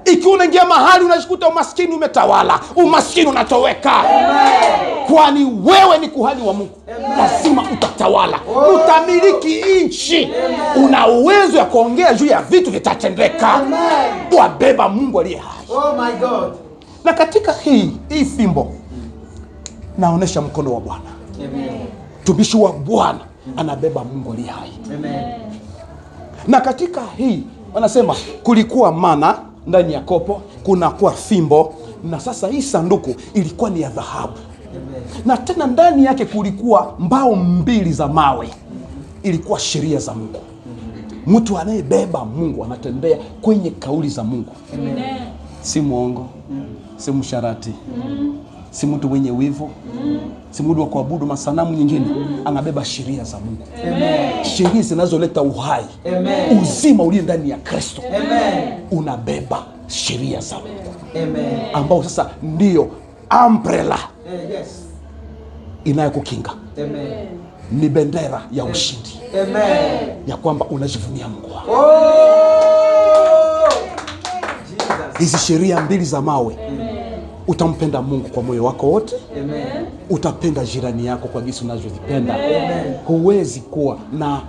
Ikiwa unaingia mahali unajikuta umaskini umetawala, umaskini unatoweka. Amen. Kwani wewe ni kuhani wa Mungu. Amen. Lazima utatawala. Utamiliki nchi. Una uwezo ya kuongea juu ya vitu vitatendeka. Wabeba Mungu aliye hai. Oh my God. Na katika hii fimbo naonesha mkono wa Bwana. Amen. Tumishi wa Bwana anabeba Mungu aliye hai. Amen. Na katika hii wanasema kulikuwa mana ndani ya kopo, kuna kuwa fimbo, na sasa hii sanduku ilikuwa ni ya dhahabu. Amen. Na tena ndani yake kulikuwa mbao 2 za mawe. Ilikuwa sheria za Mungu. Mtu anayebeba Mungu anatembea kwenye kauli za Mungu. Amen. Si muongo, si msharati, si mtu mwenye wivu, si mtu wa kuabudu masanamu nyingine. Anabeba sheria za Mungu. Amen. Sheria zinazoleta uhai. Amen. Uzima ulio ndani ya Kristo. Amen. Unabeba sheria za Mungu. Amen. Ambao sasa ndio umbrella inayokukinga. Amen. Ni bendera ya ushindi. Amen. Ya kwamba unajivunia Mungu wako. Hizi sheria 2 za mawe. Amen. Utampenda Mungu kwa moyo wako wote. Amen. Utapenda jirani yako kwa jinsi unavyojipenda. Amen. Huwezi kuwa na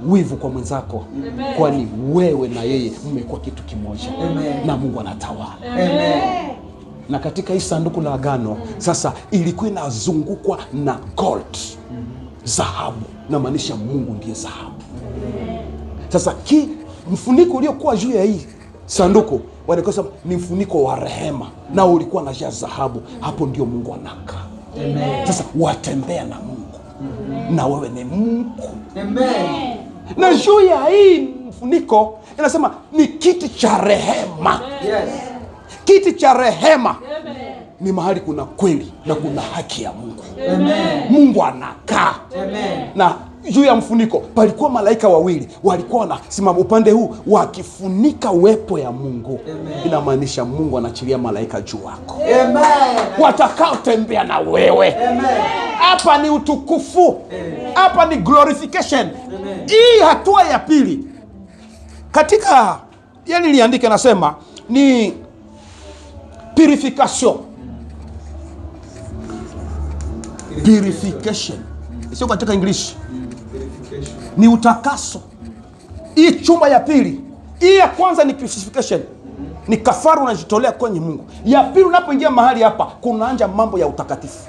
wivu kwa mwenzako. Amen. Kwani wewe na yeye mmekuwa kitu kimoja. Amen. Na Mungu anatawala. Amen. Na katika hii sanduku la agano sasa ilikuwa inazungukwa na gold. Dhahabu. Na maanisha Mungu ndiye dhahabu. Sasa mfuniko uliokuwa juu ya hii sanduku walikosa ni mfuniko wa rehema, na ulikuwa na dhahabu. Hapo ndio Mungu anakaa. Amen. Sasa watembea na Mungu. Na wewe ni Mungu. Amen. Na juu ya hii mfuniko inasema ni kiti cha rehema. Yes. Kiti cha rehema. Amen. Ni mahali kuna kweli na kuna haki ya Mungu. Amen. Mungu anakaa. Amen. Na juu ya mfuniko palikuwa malaika 2 walikuwa wanasimama upande huu wakifunika uwepo ya Mungu. Amen. Inamaanisha Mungu anaachilia malaika juu wako. Amen. Watakao tembea na wewe. Amen. Hapa ni utukufu. Hapa ni glorification. Amen. Hii hatua ya pili katika niliandika nasema ni purification. Purification. Sio katika English. Ni utakaso. Hii chumba ya pili. Hii ya kwanza ni purification. Ni kafara unajitolea kwenye Mungu. Ya pili unapoingia mahali hapa kunaanza mambo ya utakatifu.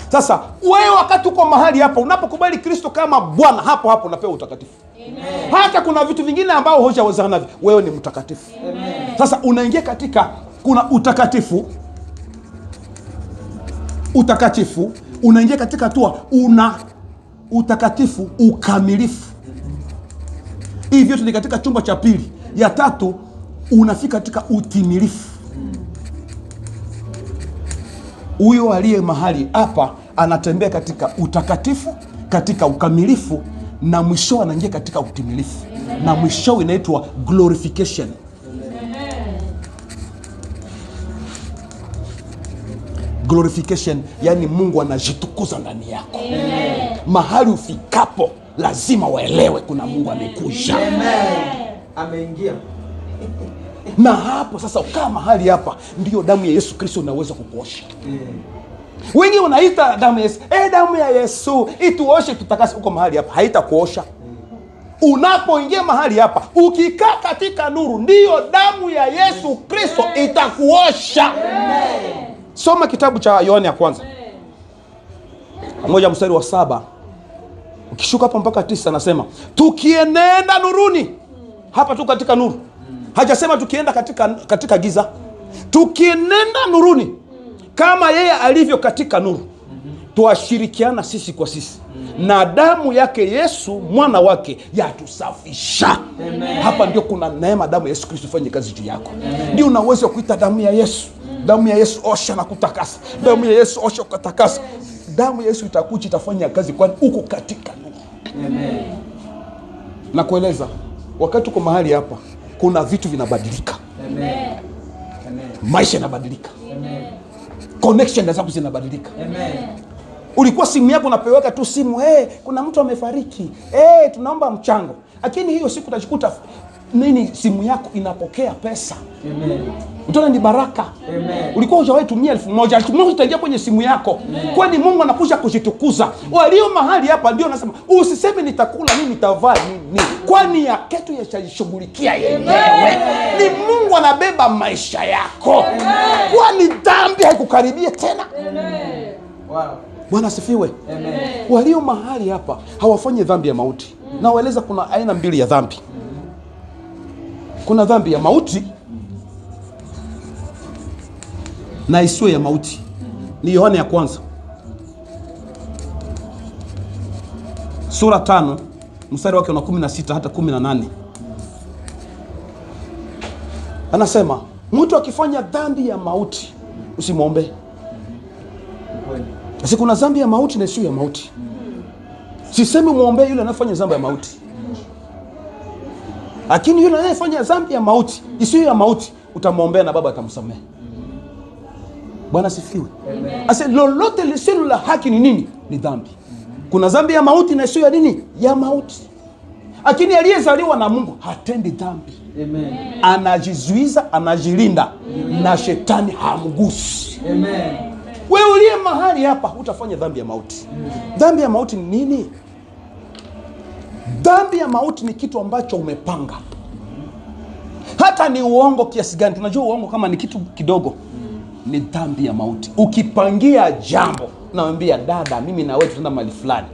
Sasa wewe wakati uko mahali hapa unapokubali Kristo kama Bwana, hapo unapewa utakatifu. Amen. Hata kuna vitu vingine ambao hujawezana navyo, wewe ni mtakatifu. Amen. Sasa unaingia katika kuna utakatifu unaingia katika hatua una utakatifu ukamilifu. Hivi vyote ni katika chumba cha pili. Ya tatu unafika katika utimilifu. Huyo aliye mahali hapa anatembea katika utakatifu, katika ukamilifu, na mwisho anaingia katika utimilifu. Na mwisho inaitwa glorification. Glorification, yani Mungu anajitukuza ndani yako. Amen. Mahali ufikapo lazima waelewe kuna Mungu amekuja. Ameingia. Na hapo sasa ukaa mahali hapa ndio damu ya Yesu Kristo inaweza kukuosha. Wengi unaita damu ya Yesu, damu ya Yesu ituoshe tutakase. Uko mahali hapa haitakuosha. Unapoingia mahali hapa, ukikaa katika nuru, ndiyo damu ya Yesu Kristo itakuosha. Soma kitabu cha Yohana ya kwanza 1:7. Ukishuka hapa mpaka 9 anasema tukienenda nuruni. Hapa tu katika nuru. Hajasema tukienda katika giza. Tukienenda nuruni kama yeye alivyo katika nuru, tuashirikiana sisi kwa sisi, na damu yake Yesu mwana wake yatusafisha. Hapa ndio kuna neema, damu ya Yesu Kristo fanye kazi juu yako. Ndio una uwezo wa kuita damu ya Yesu. Damu ya Yesu osha na kutakasa. Damu ya Yesu osha kutakasa. Damu ya Yesu itakuja itafanya kazi, kwani uko katika nuru. Na kueleza wakati uko mahali hapa, kuna vitu vinabadilika. Maisha yanabadilika. Connection zako zinabadilika. Ulikuwa simu yako unapeweka tu simu, kuna mtu amefariki, tunaomba mchango. Lakini hiyo siku utajikuta simu yako inapokea pesa. Utaona ni baraka. Ulikuwa hujawahi tumia 1,000 itaingia kwenye simu yako. Kwani Mungu anakuja kujitukuza. Walio mahali hapa ndio nasema usiseme nitakula nini, nitavaa nini, kwani ya ketu yashashughulikia yenyewe. Ni Mungu anabeba maisha yako. Kwani dhambi haikukaribia tena. Bwana asifiwe. Walio mahali hapa hawafanyi dhambi ya mauti. Na waeleza kuna aina mbili ya dhambi. Kuna dhambi ya mauti na isiyo ya mauti. Ni Yohana ya kwanza sura 5 mstari wake wa 16 hata 18. Anasema mtu akifanya dhambi ya mauti usimwombe. Sasa kuna dhambi ya mauti na isiyo ya mauti. Sisemi muombe yule anafanya dhambi ya mauti, lakini yule anayefanya dhambi ya mauti isiyo ya mauti utamwombea na Baba atamsamehe. Bwana sifiwe. Asa lolote lisilo la haki ni nini? Ni dhambi. Kuna dhambi ya mauti na isiyo ya nini? Ya mauti. Lakini aliyezaliwa na Mungu hatendi dhambi. Amen. Anajizuiza, anajilinda. Na shetani hamgusi. Amen. Wewe uliye mahali hapa utafanya dhambi ya mauti. Dhambi ya mauti ni nini? Dhambi ya mauti ni kitu ambacho umepanga. Hata ni uongo kiasi gani. Tunajua uongo kama ni kitu kidogo. Ni dhambi ya mauti. Ukipangia jambo, naambia dada, mimi na wewe tutaenda mahali fulani.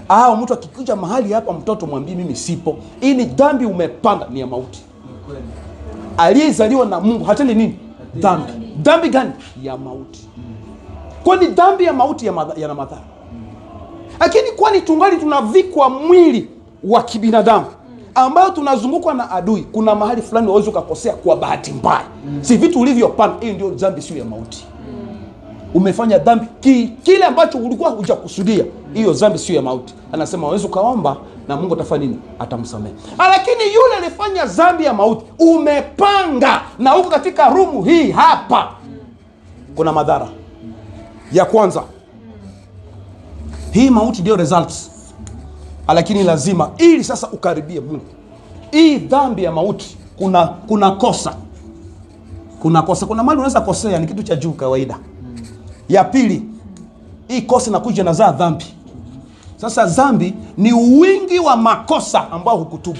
Au mtu akikuja mahali hapa, mtoto mwambie mimi sipo. Hii ni dhambi umepanga, ni ya mauti. Aliyezaliwa na Mungu hatendi nini? Dhambi. Dhambi gani? Ya mauti. Kwani dhambi ya mauti yana madhara. Lakini kwani tungali tunavikwa mwili wa kibinadamu ambao tunazungukwa na adui, kuna mahali fulani waweza ukakosea kwa bahati mbaya. Si vitu ulivyopanga. Hiyo ndio dhambi sio ya mauti. Umefanya dhambi kile ambacho ulikuwa hujakusudia. Hiyo dhambi sio ya mauti. Anasema waweza ukaomba na Mungu atafanya nini? Atamsamehe. Lakini yule alifanya dhambi ya mauti, umepanga na huko katika rumu hii hapa, kuna madhara. Ya kwanza, hii mauti ndio results. Lakini lazima ili sasa ukaribie Mungu, hii dhambi ya mauti kuna kosa. Kuna kosa, kuna mali unaweza kosea, ni kitu cha juu kawaida. Ya pili, hii kosa inakuja na zaa dhambi. Sasa dhambi ni wingi wa makosa ambao hukutubu.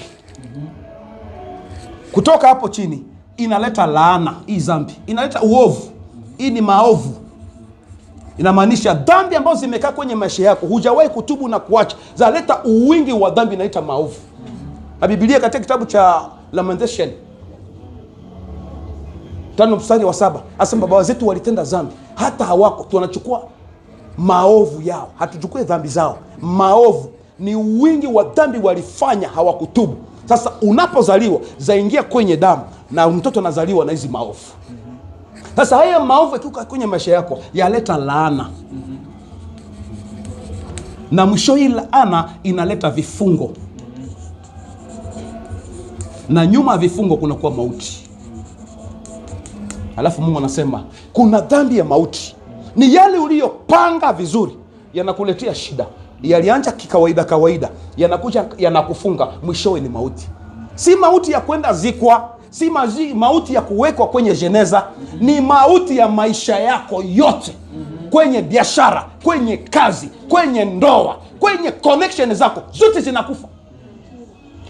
Kutoka hapo chini inaleta laana. Hii dhambi inaleta uovu. Hii ni maovu. Inamaanisha dhambi ambazo zimekaa kwenye maisha yako, hujawahi kutubu na kuacha, zaleta uwingi wa dhambi, inaita maovu. Na Biblia katika kitabu cha Lamentation 5:7 asema baba zetu walitenda dhambi hata hawako, tunachukua maovu yao, hatuchukue dhambi zao. Maovu ni uwingi wa dhambi walifanya, hawakutubu. Sasa unapozaliwa zaingia kwenye damu, na mtoto anazaliwa na hizi maovu. Sasa haya maovu yakiuka kwenye maisha yako yaleta laana. Na mwisho hii laana inaleta vifungo. Na nyuma ya vifungo kuna kuwa mauti. Alafu Mungu anasema kuna dhambi ya mauti. Ni yale uliyopanga vizuri yanakuletea shida. Yalianza kawaida, yanakuja yanakufunga, mwishowe ni mauti. Si mauti ya kwenda zikwa, si mauti ya kuwekwa kwenye jeneza, ni mauti ya maisha yako yote. kwenye biashara, kwenye kazi, kwenye ndoa, kwenye connection zako, zote zinakufa.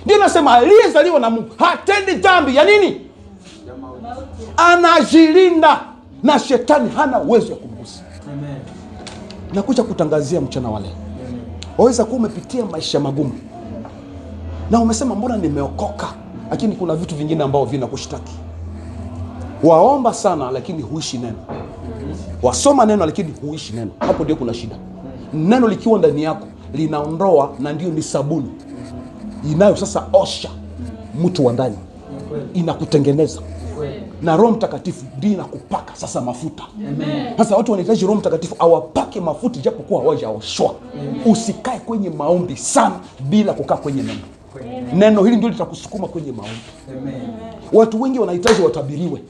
Ndio nasema aliyezaliwa na Mungu hatendi dhambi ya nini? Anajilinda na shetani hana uwezo wa kumgusa. Amen. Nakuja kutangazia mchana wale. Waweza kuwa umepitia maisha magumu na umesema mbona nimeokoka, lakini kuna vitu vingine ambao vinakushtaki. Waomba sana lakini huishi neno. Wasoma neno lakini huishi neno. Hapo ndio kuna shida. Neno likiwa ndani yako linaondoa, na ndio ni sabuni inayo sasa osha mtu wa ndani, inakutengeneza. Na Roho Mtakatifu ndiye inakupaka sasa mafuta. Sasa watu wanahitaji Roho Mtakatifu awapake mafuta japokuwa hawajaoshwa. Usikae kwenye maombi sana bila kukaa kwenye neno. Neno hili ndio litakusukuma kwenye maombi. Watu wengi wanahitaji watabiriwe.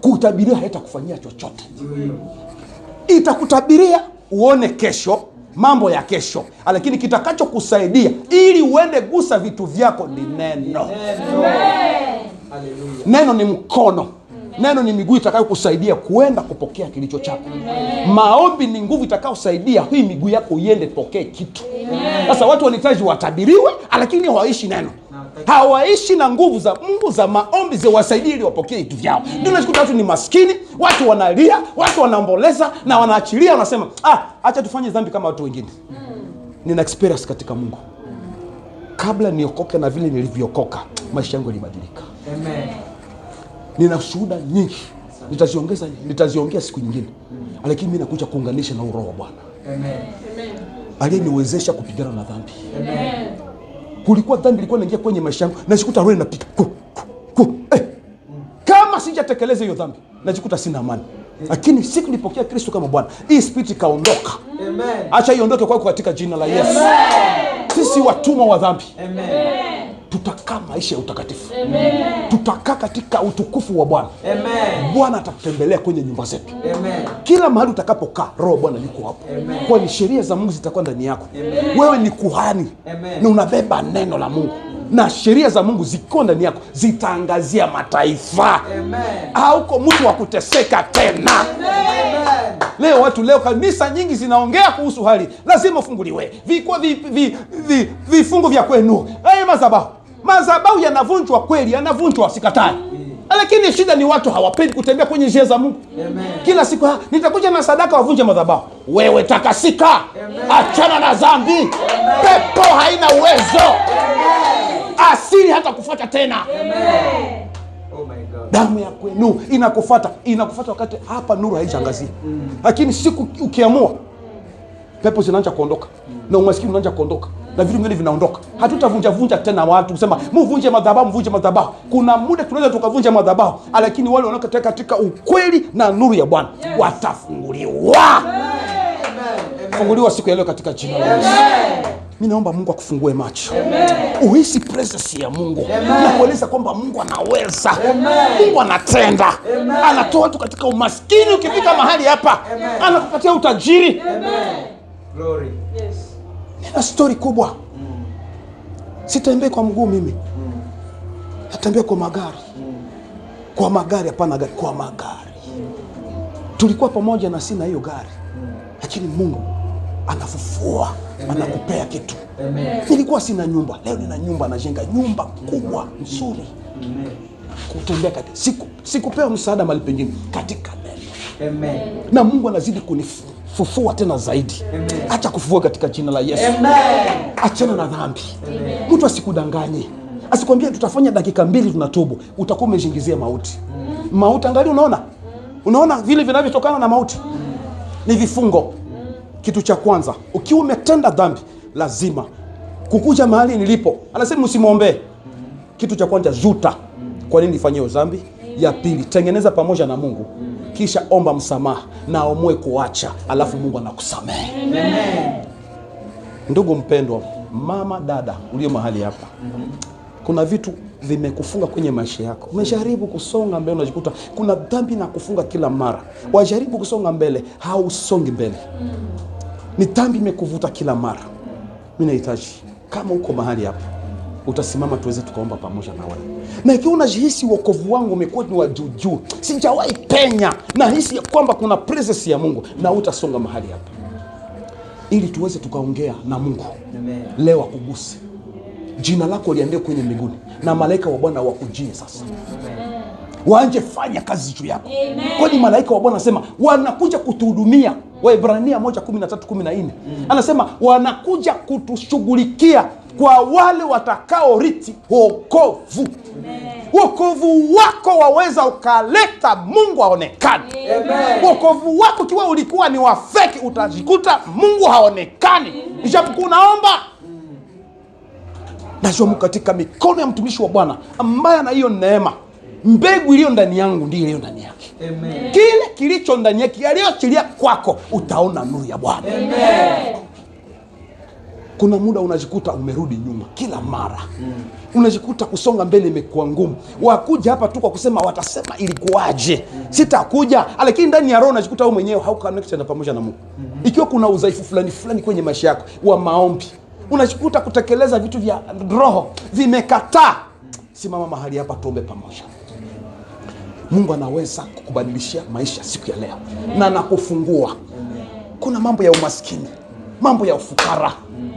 Kutabiria haitakufanyia chochote. Itakutabiria uone kesho, mambo ya kesho, lakini kitakacho kusaidia ili uende gusa vitu vyako ni neno. Neno ni mkono, neno ni miguu itakayo kusaidia kuenda kupokea kilicho chako. Maombi ni nguvu itakayo kusaidia hii miguu yako iende pokee kitu. Sasa watu wanahitaji watabiriwe, lakini hawaishi neno. Hawaishi na nguvu za Mungu za maombi ziwasaidie ili wapokee vitu vyao. Ndio unashikuta watu ni maskini, watu wanalia, watu wanaomboleza na wanaachilia, wanasema acha tufanye dhambi kama watu wengine. Nina experience katika Mungu. Kabla niokoke na vile nilivyookoka, maisha yangu yalibadilika. Amen. Nina shuhuda nyingi. Nitaziongea siku nyingine. Lakini mimi nakuja kuunganisha na Roho wa Bwana. Amen. Aliyeniwezesha kupigana na dhambi. Amen. Kulikuwa dhambi ilikuwa inaingia kwenye maisha yangu, najikuta roho inapiga. Kama sijatekeleza hiyo dhambi, najikuta sina amani. Lakini siku nilipokea Kristo kama Bwana, hii spirit ikaondoka. Amen. Acha iondoke kwako katika jina la Yesu. Amen. Sisi watumwa wa dhambi. Amen. Tutakaa maisha ya utakatifu. Amen. Tutakaa katika utukufu wa Bwana. Amen. Bwana atakutembelea kwenye nyumba zetu. Amen. Kila mahali utakapokaa, Roho Bwana yuko hapo. Amen. Kwa ni sheria za Mungu zitakuwa ndani yako. Amen. Wewe ni kuhani. Amen. Na unabeba neno la Mungu. Na sheria za Mungu ziko ndani yako, zitaangazia mataifa. Amen. Hauko mtu wa kuteseka tena. Amen. Leo kanisa nyingi zinaongea kuhusu hali, lazima ufunguliwe. Vifungu vya kwenu. Madhabahu yanavunjwa kweli, yanavunjwa, sikatai. Lakini shida ni watu hawapendi kutembea kwenye njia za Mungu. Amen. Kila siku nitakuja na sadaka wavunje madhabahu. Wewe takasika. Amen. Achana na dhambi. Amen. Pepo haina uwezo. Amen. Asili hata kufuata tena. Amen. Oh my God. Damu ya kwenu inakufuata wakati hapa nuru haijangazia. Lakini siku ukiamua, pepo zinaanza kuondoka. Na umaskini unaanza kuondoka. Na vitu vingine vinaondoka. Hatutavunja tena watu kusema mvunje madhabahu. Kuna muda tunaweza tukavunja madhabahu, lakini wale wanaokaa katika ukweli na nuru ya Bwana watafunguliwa. Amen. Funguliwa siku ya leo katika jina la Yesu. Mimi naomba Mungu akufungue macho. Amen. Uhisi presence ya Mungu. Na kueleza kwamba Mungu anaweza. Amen. Mungu anatenda. Amen. Anatoa watu katika umaskini, ukifika mahali hapa. Amen. Anakupatia utajiri. Amen. Glory. Yes. Nina story kubwa. Sitembei kwa mguu mimi. Natembea kwa magari. Kwa magari, hapana gari, kwa magari. Tulikuwa pamoja na sina hiyo gari. Lakini Mungu anafufua. Amen. Anakupea kitu. Amen. Nilikuwa sina nyumba, leo nina nyumba, najenga nyumba kubwa nzuri. Amen. Kutembea katika sikupewa msaada mahali pengine, katika neno. Amen. Na Mungu anazidi kunifufua tena zaidi. Amen. Acha kufufua katika jina la Yesu. Amen. Achana na dhambi. Amen. Mtu asikudanganye. Asikwambie tutafanya dakika 2 tunatubu, utakuwa umejingizia mauti. Mauti, angalia, unaona vile vinavyotokana na mauti. Ni vifungo. Kitu cha kwanza, ukiwa umetenda dhambi, lazima kukuja mahali nilipo. Anasema usimwombee. Kitu cha kwanza, juta. Kwa nini nifanye hiyo dhambi? Ya pili, tengeneza pamoja na Mungu. Kisha omba msamaha na omwe kuacha, alafu Mungu anakusamehe. Amen. Ndugu mpendwa, mama, dada, ulio mahali hapa. Kuna vitu vimekufunga kwenye maisha yako. Umejaribu kusonga mbele, unajikuta kuna dhambi na kufunga kila mara. Wajaribu kusonga mbele, hausongi mbele. Ni dhambi imekuvuta kila mara. Mimi nahitaji, kama uko mahali hapa, utasimama tuweze tukaomba pamoja na wewe. Na ikiwa unajihisi wokovu wangu umekuwa ni wa juu, sijawahi penya, na hisi ya kwamba kuna presence ya Mungu, na utasonga mahali hapa ili tuweze tukaongea na Mungu. Amen. Leo akuguse, jina lako liandikwe kwenye mbinguni, na malaika wa Bwana wakujie sasa. Amen. Waanje fanya kazi juu yako. Kwani malaika wa Bwana anasema wanakuja kutuhudumia. Waebrania 1:13-14 anasema wanakuja kutushughulikia kwa wale watakaorithi wokovu. Wokovu wako waweza ukaleta Mungu aonekane. Wokovu wako kiwa ulikuwa ni wa feki, utajikuta Mungu haonekani. Ijapokuwa unaomba, najua katika mikono ya mtumishi wa Bwana ambaye ana hiyo neema. Mbegu iliyo ndani yangu ndiyo iliyo ndani yake. Amen. Kile kilicho ndani yake aliyochilia kwako, utaona nuru ya Bwana. Amen. Kuna muda unajikuta umerudi nyuma kila mara. Unajikuta kusonga mbele imekuwa ngumu. Wakuja hapa tu kwa kusema watasema ilikuwaje. Sitakuja, lakini ndani ya roho unajikuta wewe mwenyewe hauko connected na pamoja na Mungu. Ikiwa kuna udhaifu fulani kwenye maisha yako wa maombi, unajikuta kutekeleza vitu vya roho vimekataa. Simama mahali hapa tuombe pamoja. Mungu anaweza kukubadilishia maisha siku ya leo. Na nakufungua. Kuna mambo ya umaskini, mambo ya ufukara,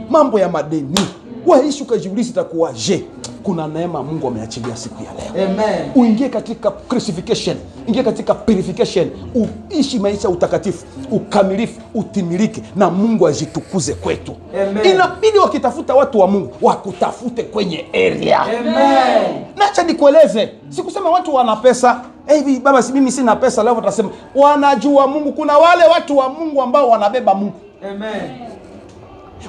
mambo ya madeni. Waishi ukajiuliza itakuwaje? Kuna neema Mungu ameachilia siku ya leo. Amen. Uingie katika crucifixion, ingie katika purification, uishi maisha utakatifu, ukamilifu, utimilike, na Mungu ajitukuze kwetu. Amen. Inabidi wakitafuta watu wa Mungu wakutafute kwenye area. Amen. Nacha nikueleze, sikusema watu wana pesa. Hivi baba, si mimi sina pesa, leo watasema wanajua Mungu. Kuna wale watu wa Mungu ambao wanabeba Mungu. Amen.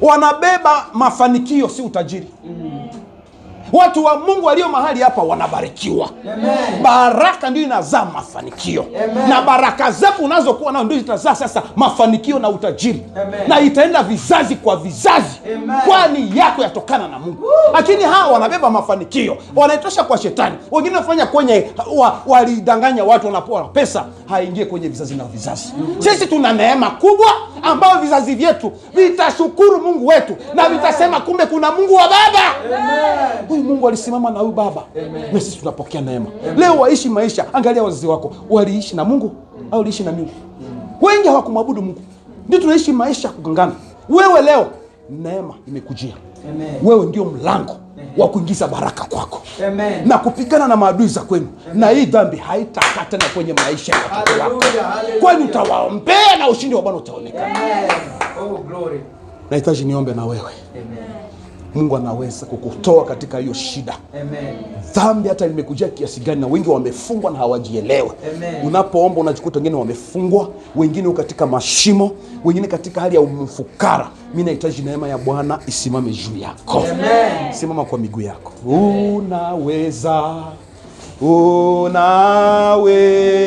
Wanabeba mafanikio, si utajiri. Watu wa Mungu walio mahali hapa wanabarikiwa. Amen. Baraka ndio inazaa mafanikio. Amen. Na baraka zako unazokuwa nazo ndio zitazaa sasa mafanikio na utajiri. Amen. Na itaenda vizazi kwa vizazi. Amen. Kwani yako yatokana na Mungu. Lakini hawa wanabeba mafanikio, wanaitosha kwa shetani. Wengine wafanya kwenye walidanganya watu wanapoa pesa, haingie kwenye vizazi na vizazi. Sisi tuna neema kubwa ambayo vizazi vyetu vitashukuru Mungu wetu na vitasema kumbe kuna Mungu wa baba. Amen. Mungu alisimama na huyu baba. Amen. Na sisi tunapokea neema. Amen. Leo waishi maisha, angalia wazazi wako, waliishi na Mungu au waliishi na Mungu? Wengi hawakumwabudu Mungu. Ndio tunaishi maisha kugangana. Wewe leo neema imekujia. Amen. Wewe ndio mlango wa kuingiza baraka kwako. Amen. Na kupigana na maadui za kwenu. Amen. Na hii dhambi haitakaa tena kwenye maisha ya watu wako. Kwani utawaombea na ushindi wa Bwana utaonekana. Amen. Oh glory. Nahitaji niombe na wewe. Amen. Mungu anaweza kukutoa katika hiyo shida. Amen. Dhambi hata limekujia kiasi gani, na wengi wamefungwa na hawajielewe. Unapoomba unajikuta wengine wamefungwa, wengine katika mashimo, wengine katika hali ya umfukara. Mimi nahitaji neema ya Bwana isimame juu yako. Amen. Simama kwa miguu yako. Unaweza,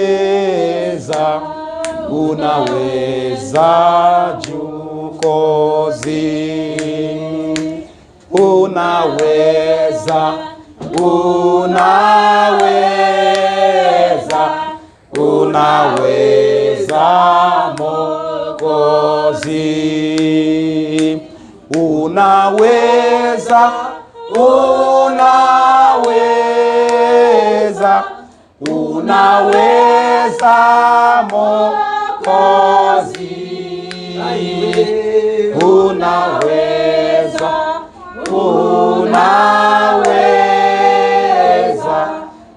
unaweza, unaweza Jukozi. Unaweza, unaweza, unaweza Mwokozi. Unaweza, unaweza, unaweza Mwokozi. Unaweza, unaweza,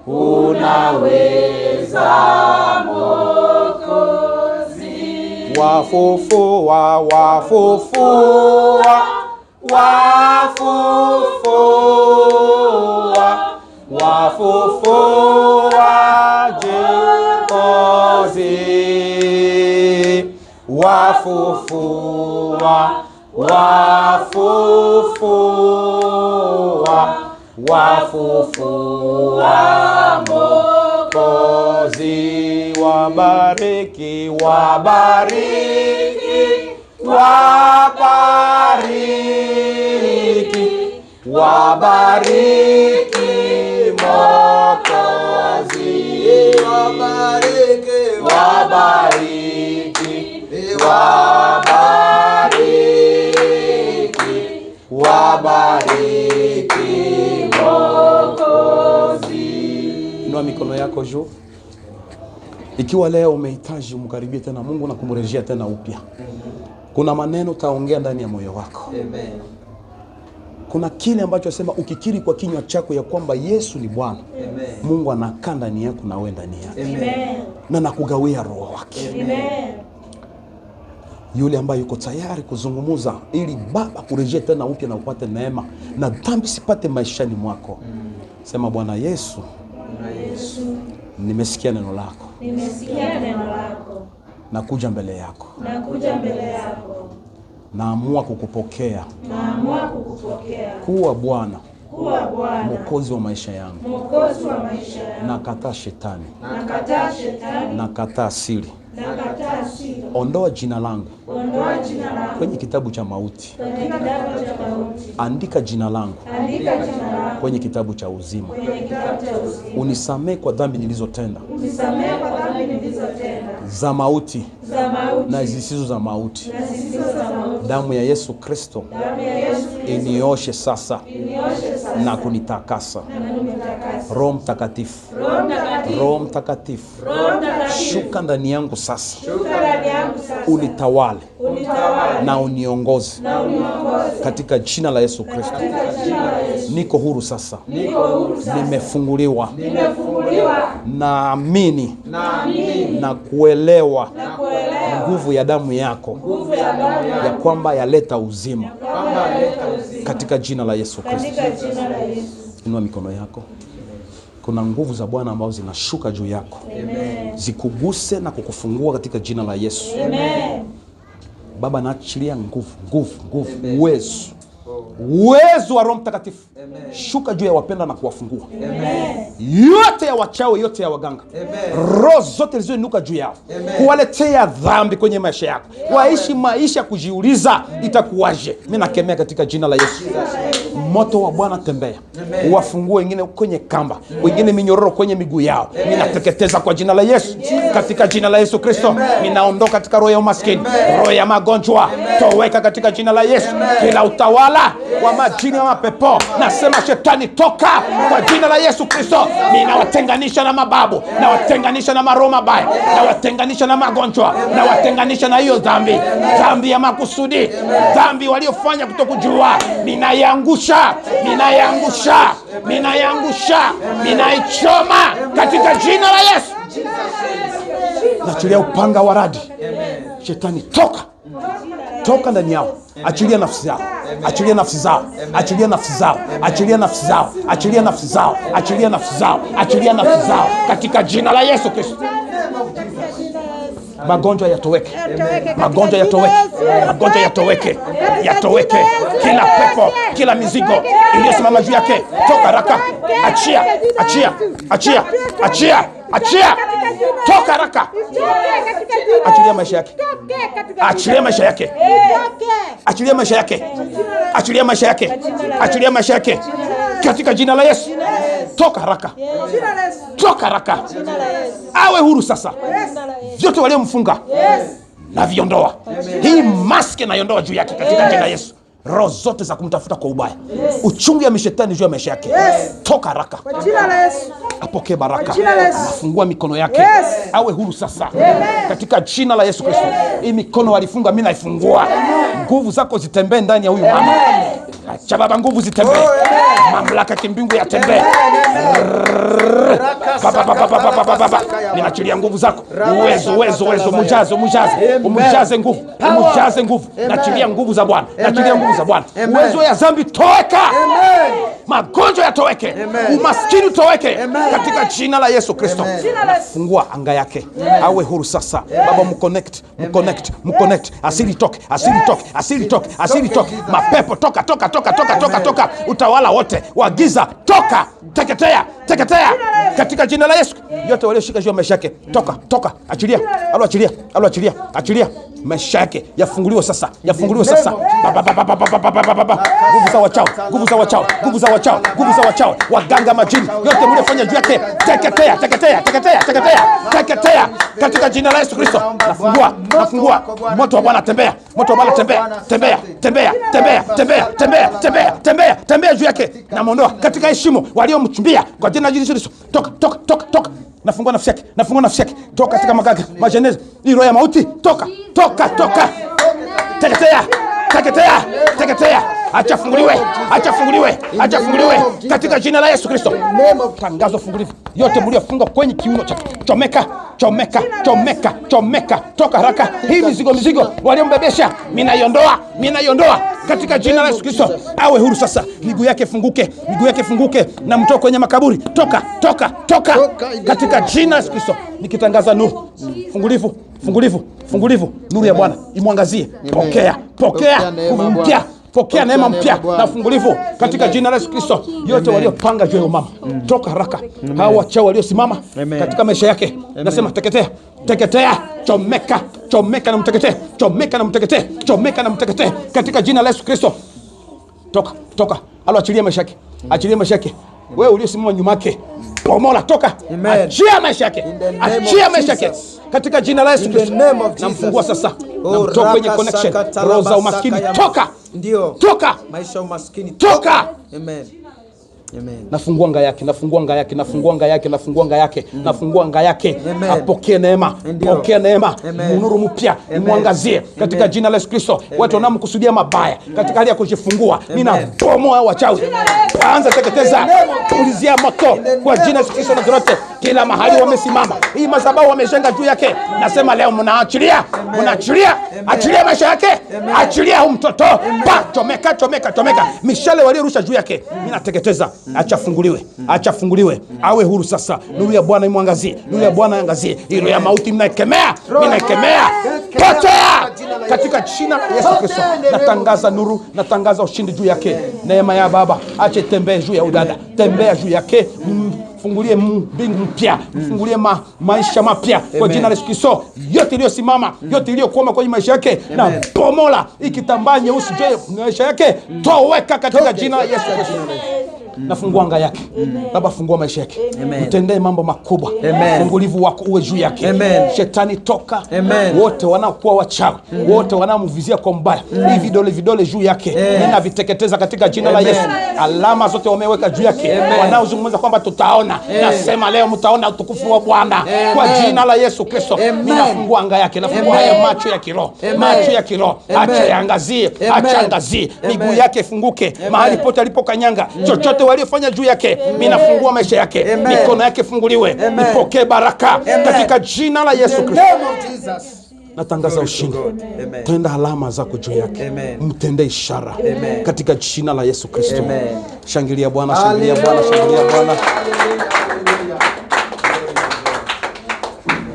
unaweza Mwokozi. Wafufua, wafufua, wafufua, wafufua Jukozi. Wafufua, wafufua, wafufua Mwokozi. Wabariki, wabariki, wabariki, wabariki Mwokozi. Wabariki, wabariki, wabariki, wabariki Inua mikono yako juu. Ikiwa leo umehitaji umkaribie tena Mungu na kumrejea tena upya. Kuna maneno utaongea ndani ya moyo wako. Amen. Kuna kile ambacho sema ukikiri kwa kinywa chako ya kwamba Yesu ni Bwana. Amen. Mungu anakaa ndani yako na wewe ndani yake. Amen. Na nakugawia roho wake. Amen. Yule ambaye yuko tayari kuzungumuza ili Baba kurejea tena upya na upate neema na dhambi sipate maishani mwako. Sema Bwana Yesu, nimesikia neno lako. Nakuja mbele yako. Naamua kukupokea. Kuwa Bwana. Mwokozi wa maisha yangu. Nakataa shetani. Nakataa siri. Ondoa jina langu kwenye kitabu cha mauti. Andika jina langu kwenye kitabu cha uzima. Unisamehe kwa dhambi nilizotenda za mauti na zisizo za mauti. Damu ya Yesu Kristo inioshe sasa na kunitakasa. Roho Mtakatifu, Roho Mtakatifu, shuka ndani yangu sasa. Unitawale na uniongoze katika jina la Yesu Kristo. Niko huru sasa. Nimefunguliwa. Naamini na kuelewa nguvu ya damu yako ya kwamba yaleta uzima katika jina la Yesu Kristo. Inua mikono yako. Kuna nguvu za Bwana ambazo zinashuka juu yako. Amen. Zikuguse na kukufungua katika jina la Yesu. Amen. Baba, naachilia nguvu, uwezo wa Roho Mtakatifu. Amen. Shuka juu ya wapenda na kuwafungua. Amen. Yote ya wachawi, yote ya waganga. Amen. Roho zote zilizoinuka juu yao. Amen. Kuwaletea dhambi kwenye maisha yako. Waishi maisha kujiuliza itakuwaje. Mimi nakemea katika jina la Yesu. Moto wa Bwana tembea. Amen. Uwafungue wengine kwenye kamba, wengine minyororo kwenye miguu yao. Mimi nateketeza kwa jina la Yesu. Katika jina la Yesu Kristo, mimi naondoka katika roho ya umaskini, roho ya magonjwa. Toweka katika jina la Yesu. Kila utawala wa majini wa mapepo, nasema shetani toka kwa jina la Yesu Kristo. Mimi nawatenganisha na mababu, nawatenganisha na maroho mabaya, nawatenganisha na magonjwa, nawatenganisha na hiyo dhambi ya makusudi, dhambi waliofanya kutokujua. Ninaiangusha, ninaichoma katika jina la Yesu. Naachilia upanga wa radi. Shetani toka ndani yao. Achilia nafsi zao. Achilia nafsi zao. Achilia nafsi zao. Achilia nafsi zao. Achilia nafsi zao. Achilia nafsi zao. Achilia nafsi zao katika jina la Yesu Kristo. Magonjwa yatoweke. Magonjwa yatoweke. Magonjwa yatoweke. Yatoweke. Kila pepo, kila mizigo iliyosimama juu yake, toka haraka. Achia. Achia. Achia. Achia. Achia. Toka haraka. Achilia maisha yake. Achilia maisha yake. Achilia maisha yake. Achilia maisha yake. Achilia maisha yake. Katika jina la Yesu. Toka haraka. Toka haraka. Awe huru sasa. Vyote waliomfunga na viondoa. Hii maski naiondoa juu yake katika jina la Yesu. Roho zote za kumtafuta kwa ubaya, uchungu ya mishetani juu ya maisha yake, toka haraka. Kwa jina la Yesu. Apokee baraka. Afungua mikono yake. Awe huru sasa. Katika jina la Yesu Kristo. Hii mikono walifunga, mimi naifungua. Nguvu zako zitembee ndani ya huyu mama. Acha Baba, nguvu zitembee. Mamlaka kimbingu yatembee. Baba, ninaachilia nguvu zako. Uwezo, mujaze nguvu. Naachilia nguvu za Bwana. Uwezo ya dhambi toweka. Magonjwa yatoweke. Umaskini toweke katika jina la Yesu Kristo. Fungua anga yake. Awe huru sasa. Baba, mconnect. Asili toke. Mapepo toka. Utawala wote wa giza toka. Teketea katika jina la Yesu. Yote walioshika juu ya maisha yake, toka. Achilia. Maisha yake yafunguliwe sasa. Nguvu za wachao, waganga majini, yote mliofanya juu yake, teketea katika jina la Yesu Kristo. Nafungua moto wa Bwana, tembea juu yake. Namuondoa katika heshima waliomchumbia kwa jina la Yesu Kristo. toka. Nafungua nafsi yake. Toka katika magaga, majeneza, roho ya mauti, toka. Teketea. Acha funguliwe katika jina la Yesu Kristo. Tangazo fungulivu yote mliofunga kwenye kiuno chake. Chomeka. Toka haraka. Hii mizigo waliombebesha, minaiondoa katika jina la Yesu Kristo. Awe huru sasa. Miguu yake funguke na mtoke kwenye makaburi. Toka katika jina la Yesu Kristo. Nikitangaza nuru fungulivu. Nuru ya Bwana imwangazie. Pokea nguvu mpya. Pokea neema mpya na fungulivu katika jina la Yesu Kristo. Yote waliopanga juu ya mama, toka haraka. Hao wachao waliosimama katika maisha yake, nasema teketea, chomeka na mteketee katika jina la Yesu Kristo. Toka. Achilia maisha yake. Wewe uliosimama nyuma yake, pomola, toka. Achia maisha yake katika jina la Yesu Kristo. Namfungua sasa. Namtoka kwenye connection. Roho za umaskini, toka. Ndio. Toka. Maisha umaskini, toka. Amen. Nafungua anga yake. Apokee neema. Nuru mpya imwangazie katika jina la Yesu Kristo. Watu wanaomkusudia mabaya katika hali ya kujifungua, ninabomoa wachawi. Anza teketeza, pulizia moto kwa jina la Yesu Kristo. Na zote kila mahali wamesimama, hii madhabahu wamejenga juu yake, nasema leo mnaachilia. Achilia maisha yake. Achilia huyu mtoto. Chomeka. Mishale waliorusha juu yake, ninateketeza. Acha funguliwe. Awe huru sasa. Nuru ya Bwana imwangazie. Hilo ya mauti mnaikemea. Potea katika jina la Yesu Kristo. Natangaza nuru, natangaza ushindi juu yake. Neema ya Baba ache tembee juu ya udada. Tembea juu yake. Fungulie mbingu mpya, fungulie maisha mapya kwa jina la Yesu Kristo. Yote iliyosimama, yote iliyokwama kwenye maisha yake, na pomola ikitambaa nyeusi juu ya maisha yake, toweka katika jina la Yesu Kristo. Nafungua anga yake. Baba, fungua maisha yake. Mtendee mambo makubwa. Fungulivu wako uwe juu yake. Shetani, toka. Wote wanaokuwa wachawi, wote wanaomvizia kwa mbaya, hivi vidole juu yake, ninaviteketeza katika jina la Yesu. Alama zote wameweka juu yake, wanaozungumza kwamba tutaona, nasema leo mtaona utukufu wa Bwana kwa jina la Yesu Kristo. Ninafungua anga yake, nafungua haya macho ya kiroho, acha yaangazie, miguu yake funguke, mahali pote alipokanyanga, chochote waliofanya juu yake, ninafungua maisha yake. Mikono yake funguliwe, ipokee baraka katika jina la Yesu Kristo. Natangaza ushindi. Tenda alama zako juu yake. Mtende ishara katika jina la Yesu Kristo. Shangilia Bwana.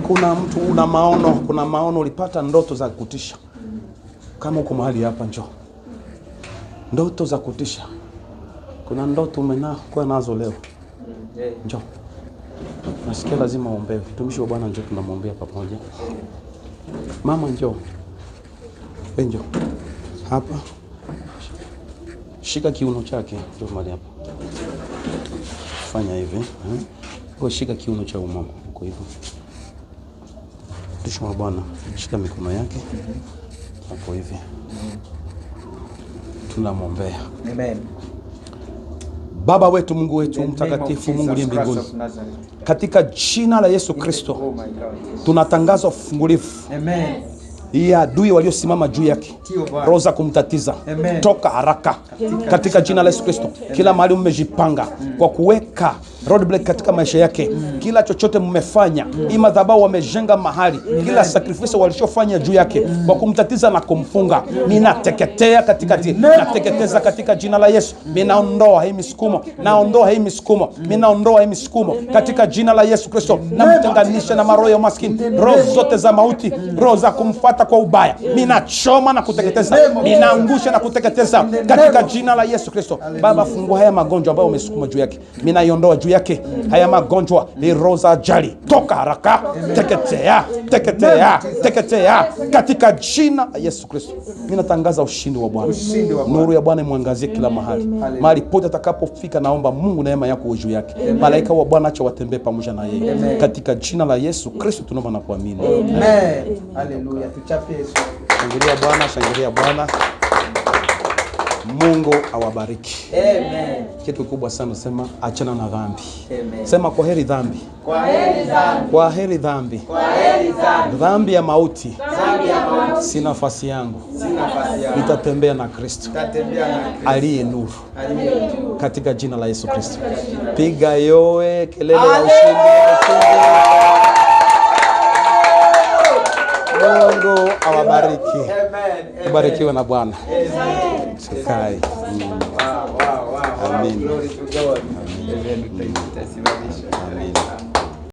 Kuna mtu una maono, ulipata ndoto za kutisha. Kama uko mahali hapa, njoo. Ndoto za kutisha. Kuna ndoto umekuwa nazo leo. Njoo. Nasikia lazima uombewe. Mtumishi wa Bwana, njoo tunamwombea pamoja. Mama, njoo. Njoo. Hapa. Shika kiuno chake. Njoo mahali hapa. Fanya hivi. Wewe shika kiuno cha mama. Uko hivyo. Mtumishi wa Bwana, shika mikono yake. Hapo hivi. Tunamwombea. Amen. Baba wetu, Mungu wetu mtakatifu, Mungu aliye mbinguni, katika jina la Yesu Kristo tunatangaza ufungulivu. Amen. Ya adui waliosimama juu yake, roho za kumtatiza, toka haraka katika jina la Yesu Kristo. Kila mahali mmejipanga kwa kuweka roadblock katika maisha yake, kila chochote mmefanya, madhabahu wamejenga mahali, kila sacrifice walishofanya juu yake kwa kumtatiza na kumfunga, ninateketea nateketeza katika jina la Yesu. Ninaondoa hii misukumo, katika jina la Yesu Kristo. Namtenganisha na maroho ya maskini, roho zote za mauti, roho za kumfuata kwa ubaya, ninachoma na kuteketeza, ninaangusha na kuteketeza katika jina la Yesu Kristo. Baba, fungua haya magonjwa ambayo umesukuma juu yake, ninaiondoa juu yake haya magonjwa, ni roho za ajali, toka haraka, teketea katika jina la Yesu Kristo. Ninatangaza ushindi wa Bwana. Nuru ya Bwana imwangazie kila mahali pote atakapofika. Naomba Mungu neema yako uwe juu yake, malaika wa Bwana acha watembee pamoja na yeye, katika jina la Yesu Kristo tunaomba na kuamini. Amen. Haleluya. Tuchape Yesu. Shangilia Bwana. Mungu awabariki. Amen. Kitu kubwa sana sema achana na dhambi. Amen. Sema kwa heri dhambi. Kwa heri dhambi. Kwa heri dhambi. Kwa heri dhambi. Dhambi ya mauti. Dhambi ya mauti. Si nafasi yangu. Si nafasi yangu. Nitatembea na Kristo. Nitatembea na Kristo. Aliye nuru. Aliye nuru. Katika jina la Yesu Kristo. Piga yowe kelele ya ushindi. Mungu awabariki. Amen. Ubarikiwe na Bwana. Amen. Tukae. Wow. Amen. Glory to God. Amen. Tutasimamisha. Amen.